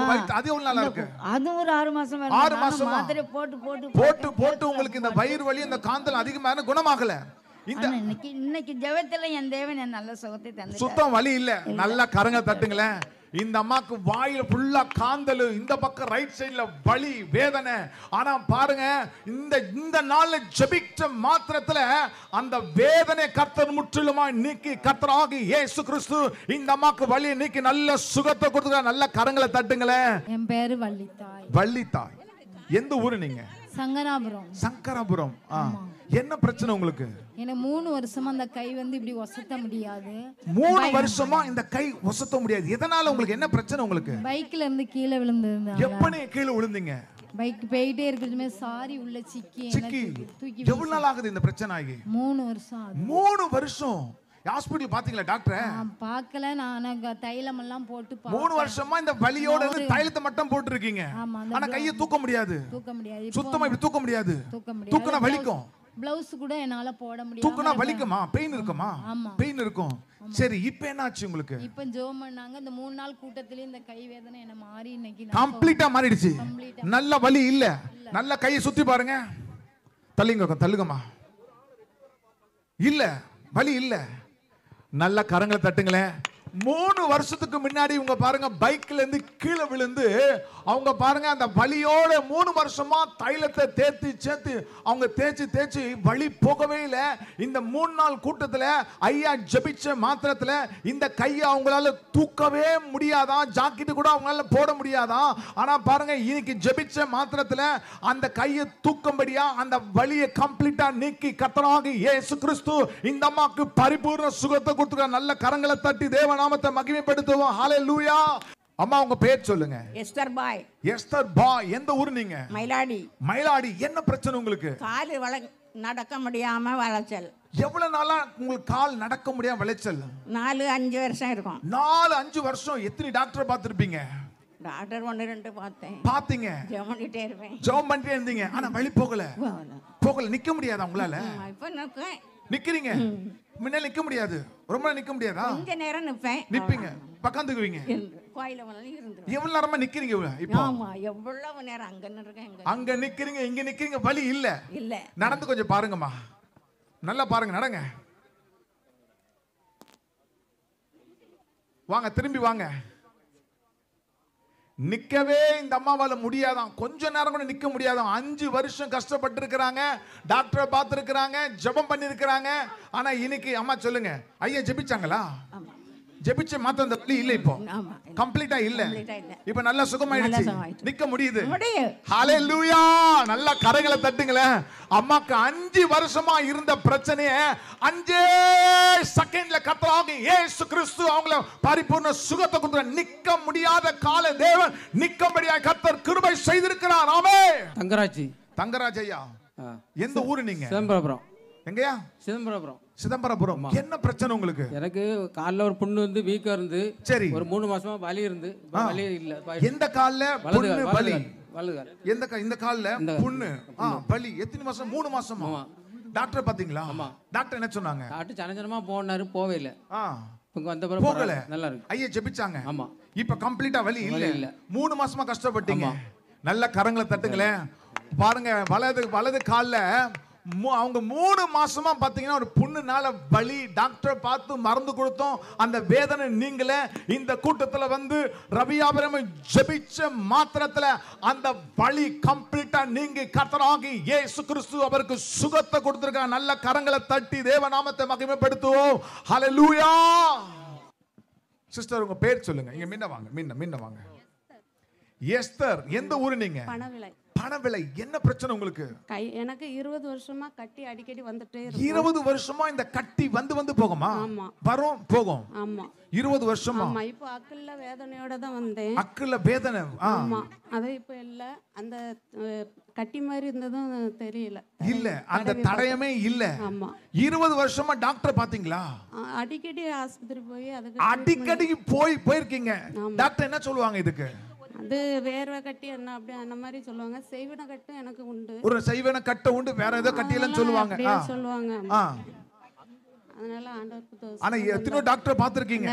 வயித்து அது எவ்வளவு நாளா இருக்கு? அது ஒரு 6 மாசம் 6 மாசம் மாத்திரை போட்டு உங்களுக்கு இந்த வயிறு வலி இந்த காந்தல் அதிகமான குணமாகல. இன்னைக்கு ஜெபத்துல என் தேவன் நல்ல சுகத்தை தந்தாரு. சுத்தம் வலி இல்ல. நல்லா கரங்க தட்டுங்களேன். இந்த அம்மாக்கு வாயில ஃபுல்லா காந்தல், இந்த பக்கம் ரைட் சைடுல வலி வேதனை. ஆனா பாருங்க, இந்த நாள்ல ஜெபிச்ச மாத்திரத்துல அந்த வேதனை கர்த்தர் முற்றிலுமா நீக்கி கர்த்தராகி இயேசு கிறிஸ்து இந்த அம்மாக்கு வலியை நீக்கி நல்ல சுகத்தை கொடுத்துக்க. நல்ல கரங்களை தட்டுங்களேன். என் பேரு வள்ளித்தாய். வள்ளித்தாய். எந்த ஊரு நீங்க? சங்கராபுரம். சங்கராபுரம். என்ன பிரச்சனை உங்களுக்கு? எனக்கு 3 வருஷமா அந்த கை வந்து இப்படி ஒசத்த முடியாது. 3 வருஷமா இந்த கை ஒசத்த முடியாது. எதனால உங்களுக்கு என்ன பிரச்சனை உங்களுக்கு? பைக்ல இருந்து கீழே விழுந்தது. எப்பனே கீழே விழுந்தீங்க? பைக் போயிட்டே இருக்குமே சாரி உள்ள சிக்கி தூக்கி. எவ்வளவு நாள் ஆகுது இந்த பிரச்சனை ஆகி? 3 வருஷம் ஆகுது. 3 வருஷம். ஹாஸ்பிடல் பாத்தீங்களா டாக்டர்? பார்க்கல. நான் தைலம் எல்லாம் போட்டு 3 வருஷமா இந்த வலியோட தைலத்தை மட்டும் போட்டு இருக்கீங்க. ஆனா கையை தூக்க முடியாது. சுத்தமா இப்படி தூக்க முடியாது. தூக்குனா வலிக்கும். ப்ளவுஸ் கூட என்னால போட முடியாது. தூக்குனா வலிக்குமா? பெயின் இருக்குமா? பெயின் இருக்கும். சரி, இப்போ என்ன ஆச்சு உங்களுக்கு? இப்போ ஜெபம் பண்ணாங்க. இந்த 3 நாள் கூட்டத்திலே இந்த கை வேதனை என்ன மாறி இன்னைக்கு கம்ப்ளீட்டா மாறிடுச்சு. நல்ல வலி இல்ல. நல்ல கையை சுத்தி பாருங்க. தள்ளுங்கம்மா. இல்ல வலி இல்ல. நல்ல கரங்களை தட்டுங்களேன். 3 வருஷத்துக்கு முன்னாடி இவங்க பாருங்க பைக்ல இருந்து கீழே விழுந்து அவங்க பாருங்க அந்த வலியோட 3 வருஷமா தைலத்தை சேர்த்து அவங்க தேய்ச்சி வலி போகவே இல்லை. இந்த 3 நாள் கூட்டத்துல ஐயா ஜெபிச்ச மாத்திரத்துல இந்த கையை அவங்களால தூக்கவே முடியாதான். ஜாக்கெட்டு கூட அவங்களால போட முடியாதான். ஆனா பாருங்க இன்னைக்கு ஜெபிச்ச மாத்திரத்துல அந்த கையை தூக்கும்படியா அந்த வலியை கம்ப்ளீட்டா நீக்கி கர்த்தராகிய இயேசு கிறிஸ்து இந்த அம்மாக்கு பரிபூர்ண சுகத்தை கொடுத்துருக்கார். நல்ல கரங்களை தட்டி தேவ நாமத்தை மகிமைப்படுத்துவோம். ஹல்லேலூயா. அம்மா உங்க பேர் சொல்லுங்க. எஸ்தர் பாய். எஸ்தர் பாய். எந்த ஊர் நீங்க? மயிலாடி. மயிலாடி. என்ன பிரச்சனை உங்களுக்கு? கால் நடக்க முடியாம வளைச்சல். எவ்வளவு நாளா உங்களுக்கு கால் நடக்க முடியாம வளைச்சல்? 4-5 வருஷம் இருக்கும். 4-5 வருஷம். எத்தனை டாக்டர் பார்த்திருப்பீங்க? டாக்டர் 1-2 பார்த்தேன். பாத்தீங்க? ஜெபம் பண்ணிட்டே இருப்பேன். ஜெபம் பண்ணிட்டே இருந்தீங்க. ஆனா வலி போகல. நிக்க முடியாதா உங்களால? இப்ப நிக்கிறீங்க. முன்னால நிக்க முடியாது. ரொம்ப நிக்க முடியாதா? கொஞ்ச நேரம் நிப்பேன். நிப்பீங்க. பக்கந்துக்குவீங்க. கோயில இருந்து. எவ்வளவு நேரமா நிக்கிறீங்க இப்போ? ஆமா, எவ்வளவு நேரம் அங்க நிக்கிறேன். அங்க நிக்கிறீங்க, இங்க நிக்கிறீங்க. வலி இல்ல. இல்ல. நடந்து கொஞ்சம் பாருங்கம்மா. நல்லா பாருங்க. நடங்க. வாங்க, திரும்பி வாங்க. நிக்கவே இந்த அம்மாவால முடியாதான். கொஞ்ச நேரம் கூட நிக்க முடியாதான். 5 வருஷம் கஷ்டப்பட்டு இருக்கிறாங்க. டாக்டரை பார்த்திருக்கிறாங்க. ஜெபம் பண்ணி இருக்கிறாங்க. ஆனா இன்னைக்கு அம்மா சொல்லுங்க, ஐயா ஜெபிச்சாங்களா? ஜெபிச்ச மாத்த அந்த வலி இல்ல. இப்போ கம்ப்ளீட்டா இல்ல. இப்ப நல்ல சுகமாயிடுச்சு. நிக்க முடியுது. ஹல்லேலூயா. நல்ல கரங்களை தட்டுங்களேன். அம்மாக்கு 5 வருஷமா இருந்த பிரச்சனையை 5 செகண்ட்ல கர்த்தராகிய இயேசு கிறிஸ்து அவங்கள பரிபூர்ண சுகத்தை கொடுத்து நிக்க முடியாத கால தேவன் நிக்கும்படியாய் கர்த்தர் கிருபை செய்திருக்கிறார். ஆமென். தங்கராஜ் ஐயா. எந்த ஊரு நீங்க? சிதம்பரம். எங்கயா? சிதம்பரபுரம். என்ன பிரச்சனை உங்களுக்கு? எனக்கு கால்ல ஒரு புண்ணு வந்து வீக்கா இருந்து சரி ஒரு 3 மாசமா வலி இருந்து வலி இல்ல. எந்த கால்ல புண்ணு வலி? வலதுகால். இந்த கால்ல புண்ணு வலி. எத்தனை மாசம்? 3 மாசமா? டாக்டர் பாத்தீங்களா? டாக்டர் என்ன சொன்னாங்க? டாக்டர் சனஜனமா போனாரு, போவே இல்ல. இங்க வந்த பிறகு போகல. நல்லா இருக்கு. ஐயா ஜெபிச்சாங்க. ஆமா. இப்ப கம்ப்ளீட்டா வலி இல்ல. 3 மாசமா கஷ்டப்பட்டீங்க. நல்ல கரங்களை தட்டுங்களேன். பாருங்க, வலது கால்ல அவங்க 3 மாசமா பாத்தீங்கன்னா ஒரு புண்ணுனால வலி. டாக்டர் பார்த்து மருந்து கொடுத்தோம். அந்த வேதனை நீங்களே இந்த கூட்டத்துல வந்து ரவியாபுரம் ஜெபிச்ச மாத்திரத்துல அந்த வலி கம்ப்ளீட்டா நீங்கி கர்த்தராகிய இயேசு கிறிஸ்து அவருக்கு சுகத்தை கொடுத்திருக்காங்க. நல்ல கரங்களை தட்டி தேவ நாமத்தை மகிமைப்படுத்துவோம். ஹல்லேலூயா. சிஸ்டர் உங்க பேர் சொல்லுங்க. இங்க முன்ன வாங்க. எஸ்தர். எந்த ஊரு நீங்க? பணவிலை. என்ன பிரச்சனை உங்களுக்கு? எனக்கு 20 வருஷமா கட்டி அடிக்கடி வந்துட்டே இருக்கு. 20 வருஷமா இந்த கட்டி வந்து போகுமா? ஆமா. வரும் போகும். ஆமா. 20 வருஷமா? ஆமா. இப்போ அக்கல்ல வேதனையோட தான் வந்தேன். அக்கல்ல வேதனை? ஆமா. அது இப்போ இல்ல. அந்த கட்டி மாதிரி இருந்ததும் தெரியல. இல்ல, அந்த தடயமே இல்ல. ஆமா. 20 வருஷமா டாக்டர் பாத்தீங்களா? அடிக்கடி ஆஸ்பத்திரி போய் அதுக்கு அடிக்கடி போயிருக்கீங்க. டாக்டர் என்ன சொல்லுவாங்க இதுக்கு? அது வேர்வை கட்டி என்ன அப்படி அந்த மாதிரி சொல்லுவாங்க. செய்வன கட்டும் எனக்கு உண்டு. ஒரு செய்வன கட்ட உண்டு, வேற ஏதோ கட்டி எல்லாம் சொல்லுவாங்க. சொல்லுவாங்க. அதனால ஆண்டவருக்கு. ஆனா எத்தனை டாக்டர் பாத்துருக்கீங்க?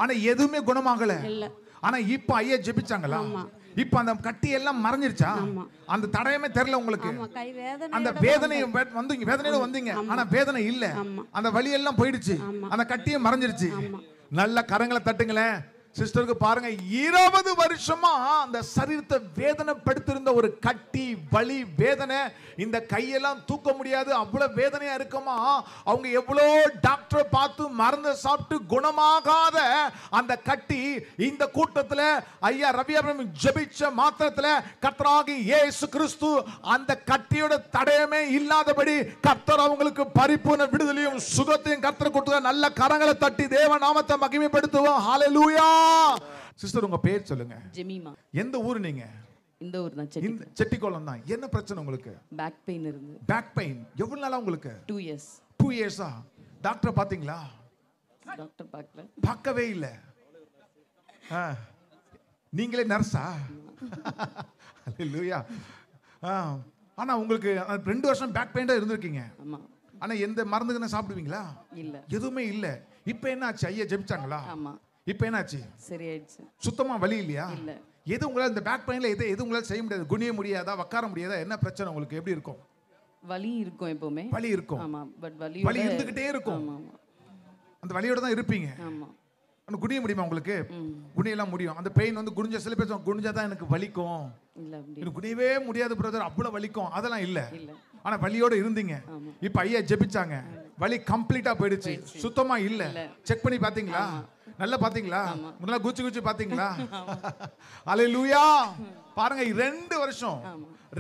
ஆனா எதுவுமே குணமாகல. இல்ல. ஆனா இப்ப ஐயா ஜெபிச்சாங்களா? இப்ப அந்த கட்டி எல்லாம் மறைஞ்சிருச்சா? அந்த தடயமே தெரியல உங்களுக்கு? அந்த வேதனை வந்தீங்க, வேதனையில வந்தீங்க, ஆனா வேதனை இல்ல. அந்த வலி எல்லாம் போயிடுச்சு, அந்த கட்டியே மறைஞ்சிருச்சு. நல்ல கரங்களை தட்டுங்களேன். சிஸ்டருக்கு பாருங்க, 20 வருஷமா அந்த சரீரத்தை வேதனைப்படுத்திருந்த ஒரு கட்டி வலி வேதனை, இந்த கையெல்லாம் தூக்க முடியாது, அவ்வளவு வேதனையா இருக்குமா. அவங்க எவ்வளோ டாக்டரை பார்த்து மருந்து சாப்பிட்டு குணமாகாத அந்த கட்டி இந்த கூட்டத்தில் ஐயா ரவி அபிரகாம் ஜெபிச்ச மாத்திரத்தில் கர்த்தராகிய இயேசு கிறிஸ்து அந்த கட்டியோட தடயமே இல்லாதபடி கர்த்தர் அவங்களுக்கு பரிபூர்ண விடுதலையும் சுகத்தையும் கர்த்தர் கொடுத்து நல்ல கரங்களை தட்டி தேவ நாமத்தை மகிமைப்படுத்துவோம். ஹல்லேலூயா. சிஸ்டர் உங்க பேர் சொல்லுங்க. ஜெமிமா. எந்த ஊர் நீங்க? இந்த ஊர் தான், செட்டிக்குளம் தான். என்ன பிரச்சனை உங்களுக்கு? பேக் பெயின் இருந்து. பேக் பெயின் எவ்வளவு நாளா உங்களுக்கு? 2 years. 2 years-ஆ? டாக்டர் பாத்தீங்களா? டாக்டர் பார்க்கவே இல்ல. நீங்களே நர்ஸா? ஹல்லேலூயா. ஆனா உங்களுக்கு 2 வருஷம் பேக் பெயின்ல இருந்திருக்கீங்க. ஆமா. ஆனா எந்த மருந்துக்கு சாப்பிடுவீங்களா? இல்ல. எதுவுமே இல்ல. இப்போ என்ன ஆச்சு? ஐயா ஜெபிச்சாங்களா? ஆமா. இப்போ என்ன ஆச்சு? சரியாயிடுச்சு. சுத்தமா வலி இல்லையா? இல்ல. எது உங்களால இந்த பேக் பெயின்ல எது உங்களால செய்ய முடியாது? குனிய முடியாதா? உட்கார முடியாதா? என்ன பிரச்சனை உங்களுக்கு? எப்படி இருக்கும்? வலி இருக்கும், எப்பவுமே வலி இருக்கும். ஆமா. பட் வலி இருந்துகிட்டே இருக்கும். அந்த வலியோட தான் இருப்பீங்க. ஆமா. ஆனா குனிய முடியுமா உங்களுக்கு? குனியெல்லாம் முடியும். அந்த பெயின் வந்து குனிஞ்ச சில பேர் குனிஞ்சாதான் எனக்கு வலிக்கும். இல்ல, எனக்கு குனியவே முடியாது பிரதர், அவ்வளவு வலிக்கும், அதெல்லாம் இல்ல. ஆனா வலியோட இருந்தீங்க. இப்ப ஐயா ஜெபிச்சாங்க, வலி கம்ப்ளீட்டா போயிடுச்சு, சுத்தமா இல்ல. செக் பண்ணி பாத்தீங்களா? நல்லா பாத்தீங்களா? நல்லா குச்சி பாத்தீங்களா? ஹல்லேலூயா. பாருங்க,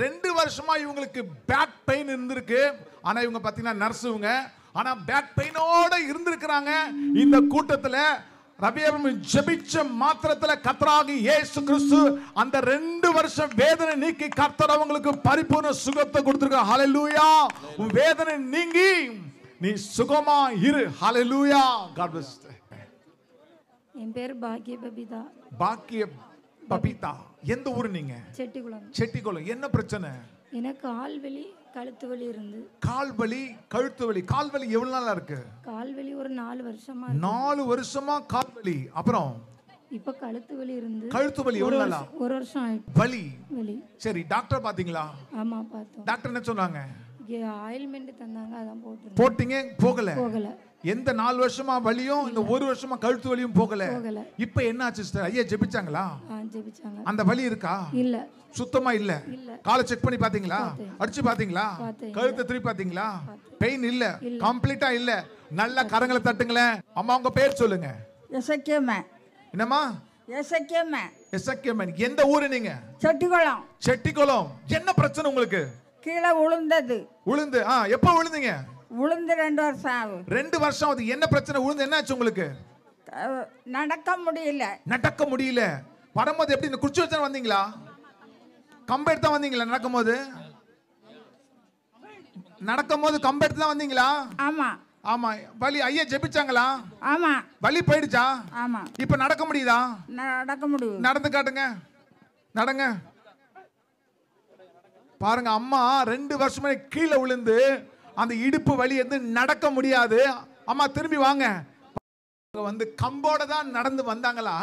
2 வருஷமா இவங்களுக்கு பேக் பெயின் இருந்திருக்கு. ஆனா இவங்க பாத்தீங்கன்னா நர்ஸ் இவங்க. ஆனா பேக் பெயினோட இருந்திருக்கிறாங்க. இந்த கூட்டத்துல ரவி அபிரகாம் ஜெபிச்ச மாத்திரத்துல கர்த்தராகிய இயேசு கிறிஸ்து அந்த 2 வருஷம் வேதனை நீக்கி கர்த்தர் அவங்களுக்கு பரிபூர்ண சுகத்தை கொடுத்திருக்கார். ஹல்லேலூயா. உன் வேதனை நீங்கி நீ சுகமா இரு. ஹல்லேலூயா. God bless. என் பேர் பாக்கிய பபிதா. பாக்கிய பபிதா. எந்த ஊரு நீங்க? செட்டிக்குளம். செட்டிக்குளம். என்ன பிரச்சனை? எனக்கு ஆள் வலி, கழுத்து வலி இருந்து. கால் வலி, கழுத்து வலி. கால் வலி எவ்வளவு நாளா இருக்கு? கால் வலி ஒரு 4 வருஷமா. 4 வருஷமா கால் வலி. அப்புறம் இப்ப கழுத்து வலி இருந்து. கழுத்து வலி எவ்வளவு நாளா? 1 வருஷம் ஆயிடுச்சு. வலி. சரி, டாக்டர் பாத்தீங்களா? ஆமா, பார்த்தோம். டாக்டர் என்ன சொன்னாங்க? ஆயில்மெண்ட் தந்தாங்க, அதான் போட்டீங்க. போகல. எந்த 4 வருஷமா வலியும் இந்த 1 வருஷமா கழுத்து வலியும் போகல. இப்ப என்ன ஆச்சு சிஸ்டர்? ஐயா ஜெபிச்சாங்களா? ஜெபிச்சாங்க. அந்த வலி இருக்கா? இல்ல. சுத்தமா இல்ல. காலை செக் பண்ணி பாத்தீங்களா? அடிச்சு பாத்தீங்களா? கழுத்தை திருப்பி பாத்தீங்களா? பெயின் இல்ல, கம்ப்ளீட்டா இல்ல. நல்ல கரங்களை தட்டுங்களேன். அம்மா உங்க பேர் சொல்லுங்க. எசக்கியம்மன். என்னம்மா? எசக்கியம்மன். எந்த ஊரு நீங்க? செட்டிக்குளம். செட்டிக்குளம். என்ன பிரச்சனை உங்களுக்கு? கீழே விழுந்தது. எப்ப விழுந்தீங்க? விழுந்து 2 வருஷம் ஆகுது. 2 வருஷம் ஆகுது. என்ன பிரச்சனை? விழுந்து என்ன ஆச்சு உங்களுக்கு? நடக்க முடியல. வரும்போது எப்படி இந்த குச்சி வச்சு வந்தீங்களா? கம்பெடுத்து தான் வந்தீங்களா? நடக்கும்போது கம்பெடுத்து தான் வந்தீங்களா? ஆமா. வலி ஐயா ஜெபிச்சாங்களா? ஆமா. வலி போயிடுச்சா? ஆமா. இப்ப நடக்க முடியுதா? நடக்க முடியும். நடந்து காட்டுங்க. நடங்க. பாருங்க, அம்மா 2 வருஷமா கீழே விழுந்து அந்த இடுப்பு வலி வந்து நடக்க முடியாது. அம்மா திரும்பி வாங்க. வந்து கம்போட தான் நடந்து வந்தாங்களா?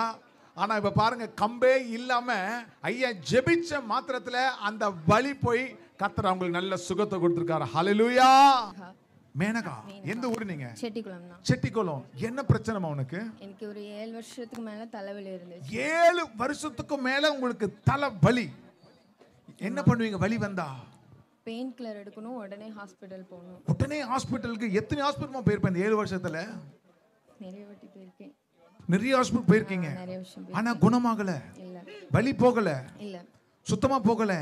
ஆனா இப்ப பாருங்க, கம்பே இல்லாம ஐயா ஜெபிச்ச மாத்திரத்துல அந்த வலி போய் கர்த்தர் அவங்களுக்கு நல்ல சுகத்தை கொடுத்திருக்காரு. ஹல்லேலூயா. மேனகா, எந்த ஊரு நீங்க? செட்டிக்குளம் தான். செட்டிக்குளம். என்ன பிரச்சனைமா உனக்கு? எனக்கு ஒரு 7 வருஷத்துக்கு மேல தலைவலி இருந்துச்சு. 7 வருஷத்துக்கு மேல உங்களுக்கு தலைவலி. என்ன பண்ணுவீங்க வலி வந்தா? பெயின் கில்லர் எடுக்கணும், உடனே ஹாஸ்பிடல் போகணும். உடனே ஹாஸ்பிடலுக்கு. எத்தனை ஹாஸ்பிடல் போயிருப்பேன் இந்த 7 வருஷத்துல? நிறைய வாட்டி போயிருக்கேன். நிறைய ஹாஸ்பிடல் போயிருக்கீங்க. நிறைய விஷயம். ஆனா குணமாகல. இல்ல. வலி போகல. இல்ல. சுத்தமா போகல.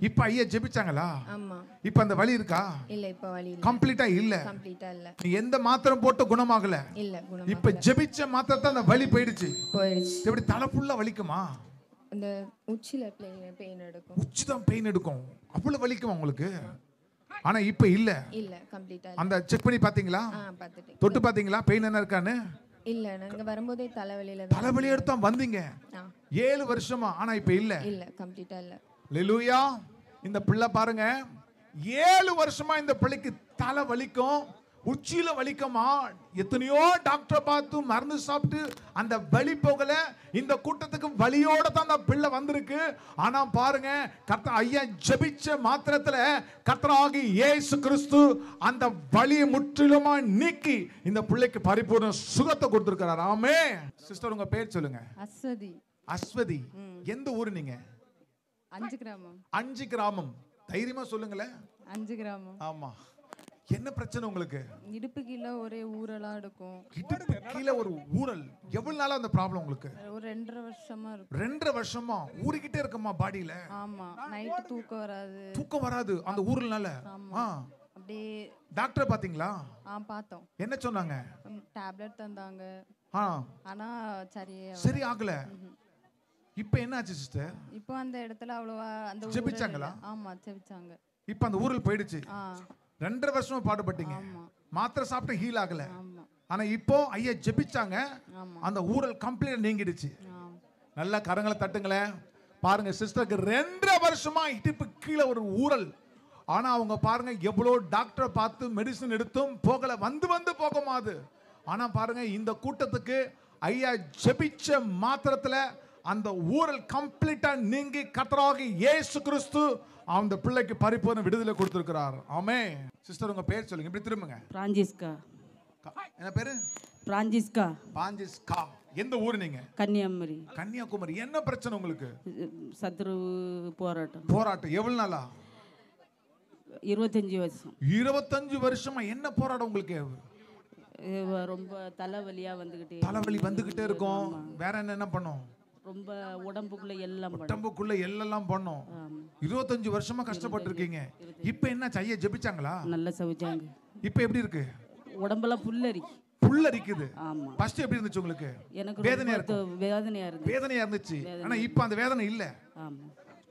இப்ப ஐயா ஜெபிச்சாங்களா? ஆமா. இப்ப அந்த வலி இருக்கா? இல்ல, இப்ப வலி இல்ல. கம்ப்ளீட்டா இல்ல. கம்ப்ளீட்டா இல்ல. நீ எந்த மாத்திரை போட்டு குணமாகல. இல்ல, குணமாகல. இப்ப ஜெபிச்ச மாத்திரத்தை அந்த வலி போயிடுச்சு. போயிடுச்சு. எப்படி தலை ஃபுல்லா வலிக்குமா? அந்த உச்சில பெயின் எடுக்கும். உச்சி தான் பெயின் எடுக்கும். அவ்வளவு வலிக்குமா உங்களுக்கு? ஆனா இப்ப இல்ல. இல்ல, கம்ப்ளீட்டா இல்ல. அந்த செக் பண்ணி பாத்தீங்களா? பாத்துட்டேன். தொட்டு பாத்தீங்களா பெயின் என்ன இருக்கான்னு? இல்ல, நாங்க வரும்போதே தலைவலியில தலைவலி எடுத்தா வந்தீங்க 7 வருஷமா. ஆனா இப்ப இல்ல. இல்ல, கம்ப்ளீட்டா இல்ல. ஹalleluya. இந்த பிள்ளை பாருங்க 7 வருஷமா இந்த பிள்ளைக்கு தலை வலிக்கும், உச்சியில வலிக்குமா. எத்தனையோ டாக்டர் பார்த்து மருந்து சாப்பிட்டு அந்த வலி போகல. இந்த கூட்டத்துக்கு வலியோட தான் அந்த பிள்ளை வந்திருக்கு. ஆனா பாருங்க கர்த்தர் ஐயா ஜெபிச்ச மாத்திரத்துல கர்த்தராகி இயேசு கிறிஸ்து அந்த வலியை முற்றிலுமா நீக்கி இந்த பிள்ளைக்கு பரிபூர்ண சுகத்தை கொடுத்திருக்கிறார். ஆமென். சிஸ்டர் உங்க பேர் சொல்லுங்க. அஸ்வதி. அஸ்வதி. எந்த ஊரு நீங்க? 5 கிராமம். 5 கிராமம். தைரியமா சொல்லுங்களேன். 5 கிராமம். ஆமா. என்ன பிரச்சனை உங்களுக்கு? இடுப்பு கீழே ஒரே ஊரலா இருக்கும். இடுப்பு கீழே ஒரு ஊரல். எவ்வளவு நாளா அந்த ப்ராப்ளம் உங்களுக்கு? ஒரு 2.5 வருஷமா இருக்கு. 2.5 வருஷமா ஊறிக்கிட்டே இருக்குமா பாடியில? ஆமா. நைட் தூக்கம் வராது. தூக்கம் வராது அந்த ஊரல்னால? ஆமா. அப்படியே டாக்டர் பாத்தீங்களா? பார்த்தோம். என்ன சொன்னாங்க? டேப்லெட் தந்தாங்க. ஆனா சரி ஆகல. இப்போ என்ன ஆச்சு சிஸ்டர்? இப்போ அந்த இடத்துல அவ்வளவா அந்த ஜெபிச்சாங்களா? ஆமா, ஜெபிச்சாங்க. இப்போ அந்த ஊரல் போயிடுச்சு. 2.5 வருஷமா பாடுபட்டீங்க. மாத்திரை சாப்பிட்டு ஹீல் ஆகல. ஆனா இப்போ ஐயா ஜெபிச்சாங்க, அந்த ஊரல் கம்ப்ளீட்டா நீங்கிடுச்சு. நல்லா கரங்களை தட்டுங்களேன். பாருங்க சிஸ்டருக்கு 2.5 வருஷமா இடுப்பு கீழே ஒரு ஊரல். ஆனா அவங்க பாருங்க எவ்வளவு டாக்டரை பார்த்து மெடிசன் எடுத்தும் போகல. வந்து போகுமாது. ஆனா பாருங்க இந்த கூட்டத்துக்கு ஐயா ஜெபிச்ச மாத்திரத்துல அந்த ஊரல் கம்ப்ளீட்டா நீங்கி கர்த்தராகிய இயேசு கிறிஸ்து அந்த பிள்ளைக்கு பரிபூர்ண விடுதலை கொடுத்திருக்கிறார். ஆமென். சிஸ்டர் உங்க பேர் சொல்லுங்க. இப்படி திரும்புங்க. பிரான்சிஸ்கா. என்ன பேரு? பிரான்சிஸ்கா. பிரான்சிஸ்கா. எந்த ஊர் நீங்க? கன்னியாகுமரி. கன்னியாகுமரி. என்ன பிரச்சனை உங்களுக்கு? சத்ரு போராட்டம். போராட்டம் எவ்வளவு நாளா? 25 வருஷம். 25 வருஷமா என்ன போராட்டம் உங்களுக்கு? ரொம்ப தலைவலியா வந்துகிட்டே. தலைவலி வந்துகிட்டே இருக்கும். வேற என்ன பண்ணும்? ரொம்ப உடம்புக்குள்ள எல்லாம் பண்ணும். 25 வருஷமா கஷ்டப்பட்டு இருக்கீங்க. இப்போ என்ன ஐயா ஜெபிச்சாங்களா? நல்லா செவிச்சாங்க. இப்போ எப்படி இருக்கு? உடம்பெல்லாம் புல்லரிக்குது. ஆமா. ஃபர்ஸ்ட் எப்படி இருந்துச்சு உங்களுக்கு? எனக்கு வேதனையா இருந்துச்சு. ஆனா இப்போ அந்த வேதனை இல்ல. ஆமா.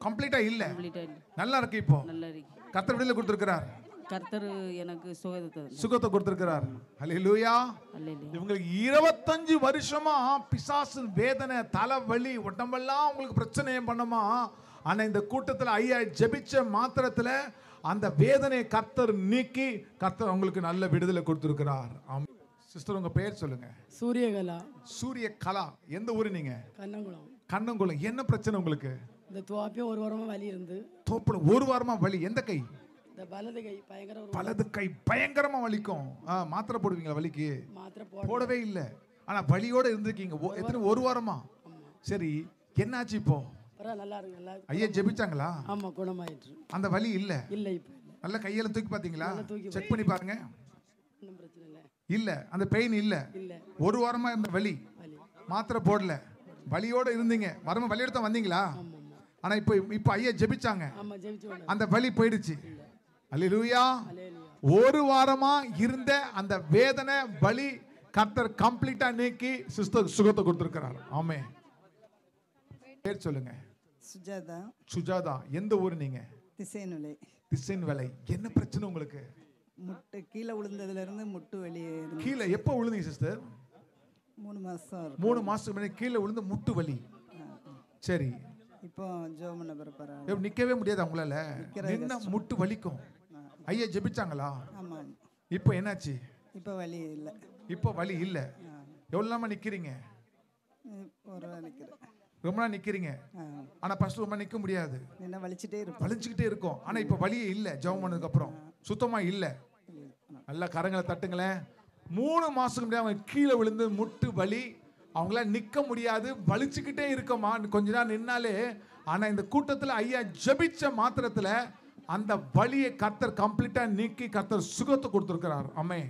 கம்ப்ளீட்டா இல்ல. நல்லா இருக்கு இப்போ. நல்லா இருக்கு. கர்த்தர் விடுதலை கொடுத்திருக்கிறார். கர்த்தர் எனக்கு சுகத்தை கொடுத்திருக்கிறார். ஹல்லேலூயா. இவங்களுக்கு 25 வருஷமா பிசாசு வேதனை, தலைவலி, உடம்பெல்லாம் உங்களுக்கு பிரச்சனையை பண்ணுமா. ஆனா இந்த கூட்டத்துல ஐயா ஜெபிச்ச மாத்திரத்துல அந்த வேதனையை கர்த்தர் நீக்கி கர்த்தர் உங்களுக்கு நல்ல விடுதலை கொடுத்திருக்கிறார். சிஸ்டர் உங்க பேர் சொல்லுங்க. சூரியகலா. சூரியகலா. எந்த ஊரு நீங்க? கண்ணங்குளம். கண்ணங்குளம். என்ன பிரச்சனை உங்களுக்கு? இந்த தோப்பே ஒரு வாரமா வலி இருந்து. தோப்புல ஒரு வாரமா வலி. எந்த கை? இந்த வலது கை பயங்கரமா வலிக்கும். மாத்திரை போடுவீங்களா வலிக்கு? மாத்திரை போடவே இல்ல. ஆனா வலியோட இருந்திருக்கீங்க எத்தனை? ஒரு வாரமா. சரி என்னாச்சு இப்போ? நல்லா இருக்கு. நல்லா ஐயா ஜெபிச்சாங்களா? ஆமா, குணமாயிற்று. அந்த வலி இல்ல. இல்ல இப்போ நல்ல கையில தூக்கி பாத்தீங்களா? செக் பண்ணி பாருங்க. ஒண்ணும் பிரச்சனை இல்ல. இல்ல அந்த பெயின் இல்ல. ஒரு வாரமா இருந்த வலி. மாத்திரை போடல. வலியோட இருந்தீங்க. வரமா வலி எடுத்து வந்தீங்களா? ஆனா இப்போ ஐயா ஜெபிச்சாங்க. அந்த வலி போயிடுச்சு. அல்லேலூயா. ஒரு வாரமா இருந்த அந்த வேதனை வலி கர்த்தர் கம்ப்ளீட்டா நீக்கி சிஸ்டர் சுகத்தை கொடுத்திருக்கிறார். ஆமென். பேர் சொல்லுங்க. சுஜாதா. சுஜாதா. எந்த ஊர் நீங்க? திசைன்வலை. திசைன்வலை. என்ன பிரச்சனை உங்களுக்கு? முட்டு கீழே விழுந்ததுல இருந்து முட்டு வலி. கீழே எப்போ விழுந்தீங்க சிஸ்டர்? 3 மாசம். 3 மாசத்துக்கு முன்னாடி கீழே விழுந்து முட்டு வலி. சரி. இப்போ ஜோமன பரபரா. நிக்கவே முடியாது அவங்களால. நின்னா முட்டு வலிக்கும். ஐயா ஜெபிச்சாங்களா? ஆமா. இப்போ என்னாச்சு? இப்போ வலி இல்ல. இப்போ வலி இல்ல. எவ்வளவு நாளா நிக்கிறீங்க? ரொம்ப நாள் நிக்கிறீங்க. ஆனா ஃபர்ஸ்ட் ரொம்ப நிக்க முடியாது. என்ன வலிச்சுக்கிட்டே இருக்கும். ஆனா இப்போ வலியே இல்ல. ஜெபம் பண்ணதுக்கு அப்புறம் சுத்தமா இல்ல. நல்லா கரங்களை தட்டுங்களேன். 3 மாசத்துக்கு முன்னாடி அவங்க கீழே விழுந்து முட்டு வலி. அவங்களால நிக்க முடியாது. வலிச்சுக்கிட்டே இருக்கமா கொஞ்ச நேரம் நின்னாலே. ஆனா இந்த கூட்டத்துல ஐயா ஜெபிச்ச மாத்திரத்துல அந்த வலியை கர்த்தர் கம்ப்ளீட்டா நீக்கி கர்த்தர் சுகத்தை கொடுத்திருக்கிறார். ஆமென்.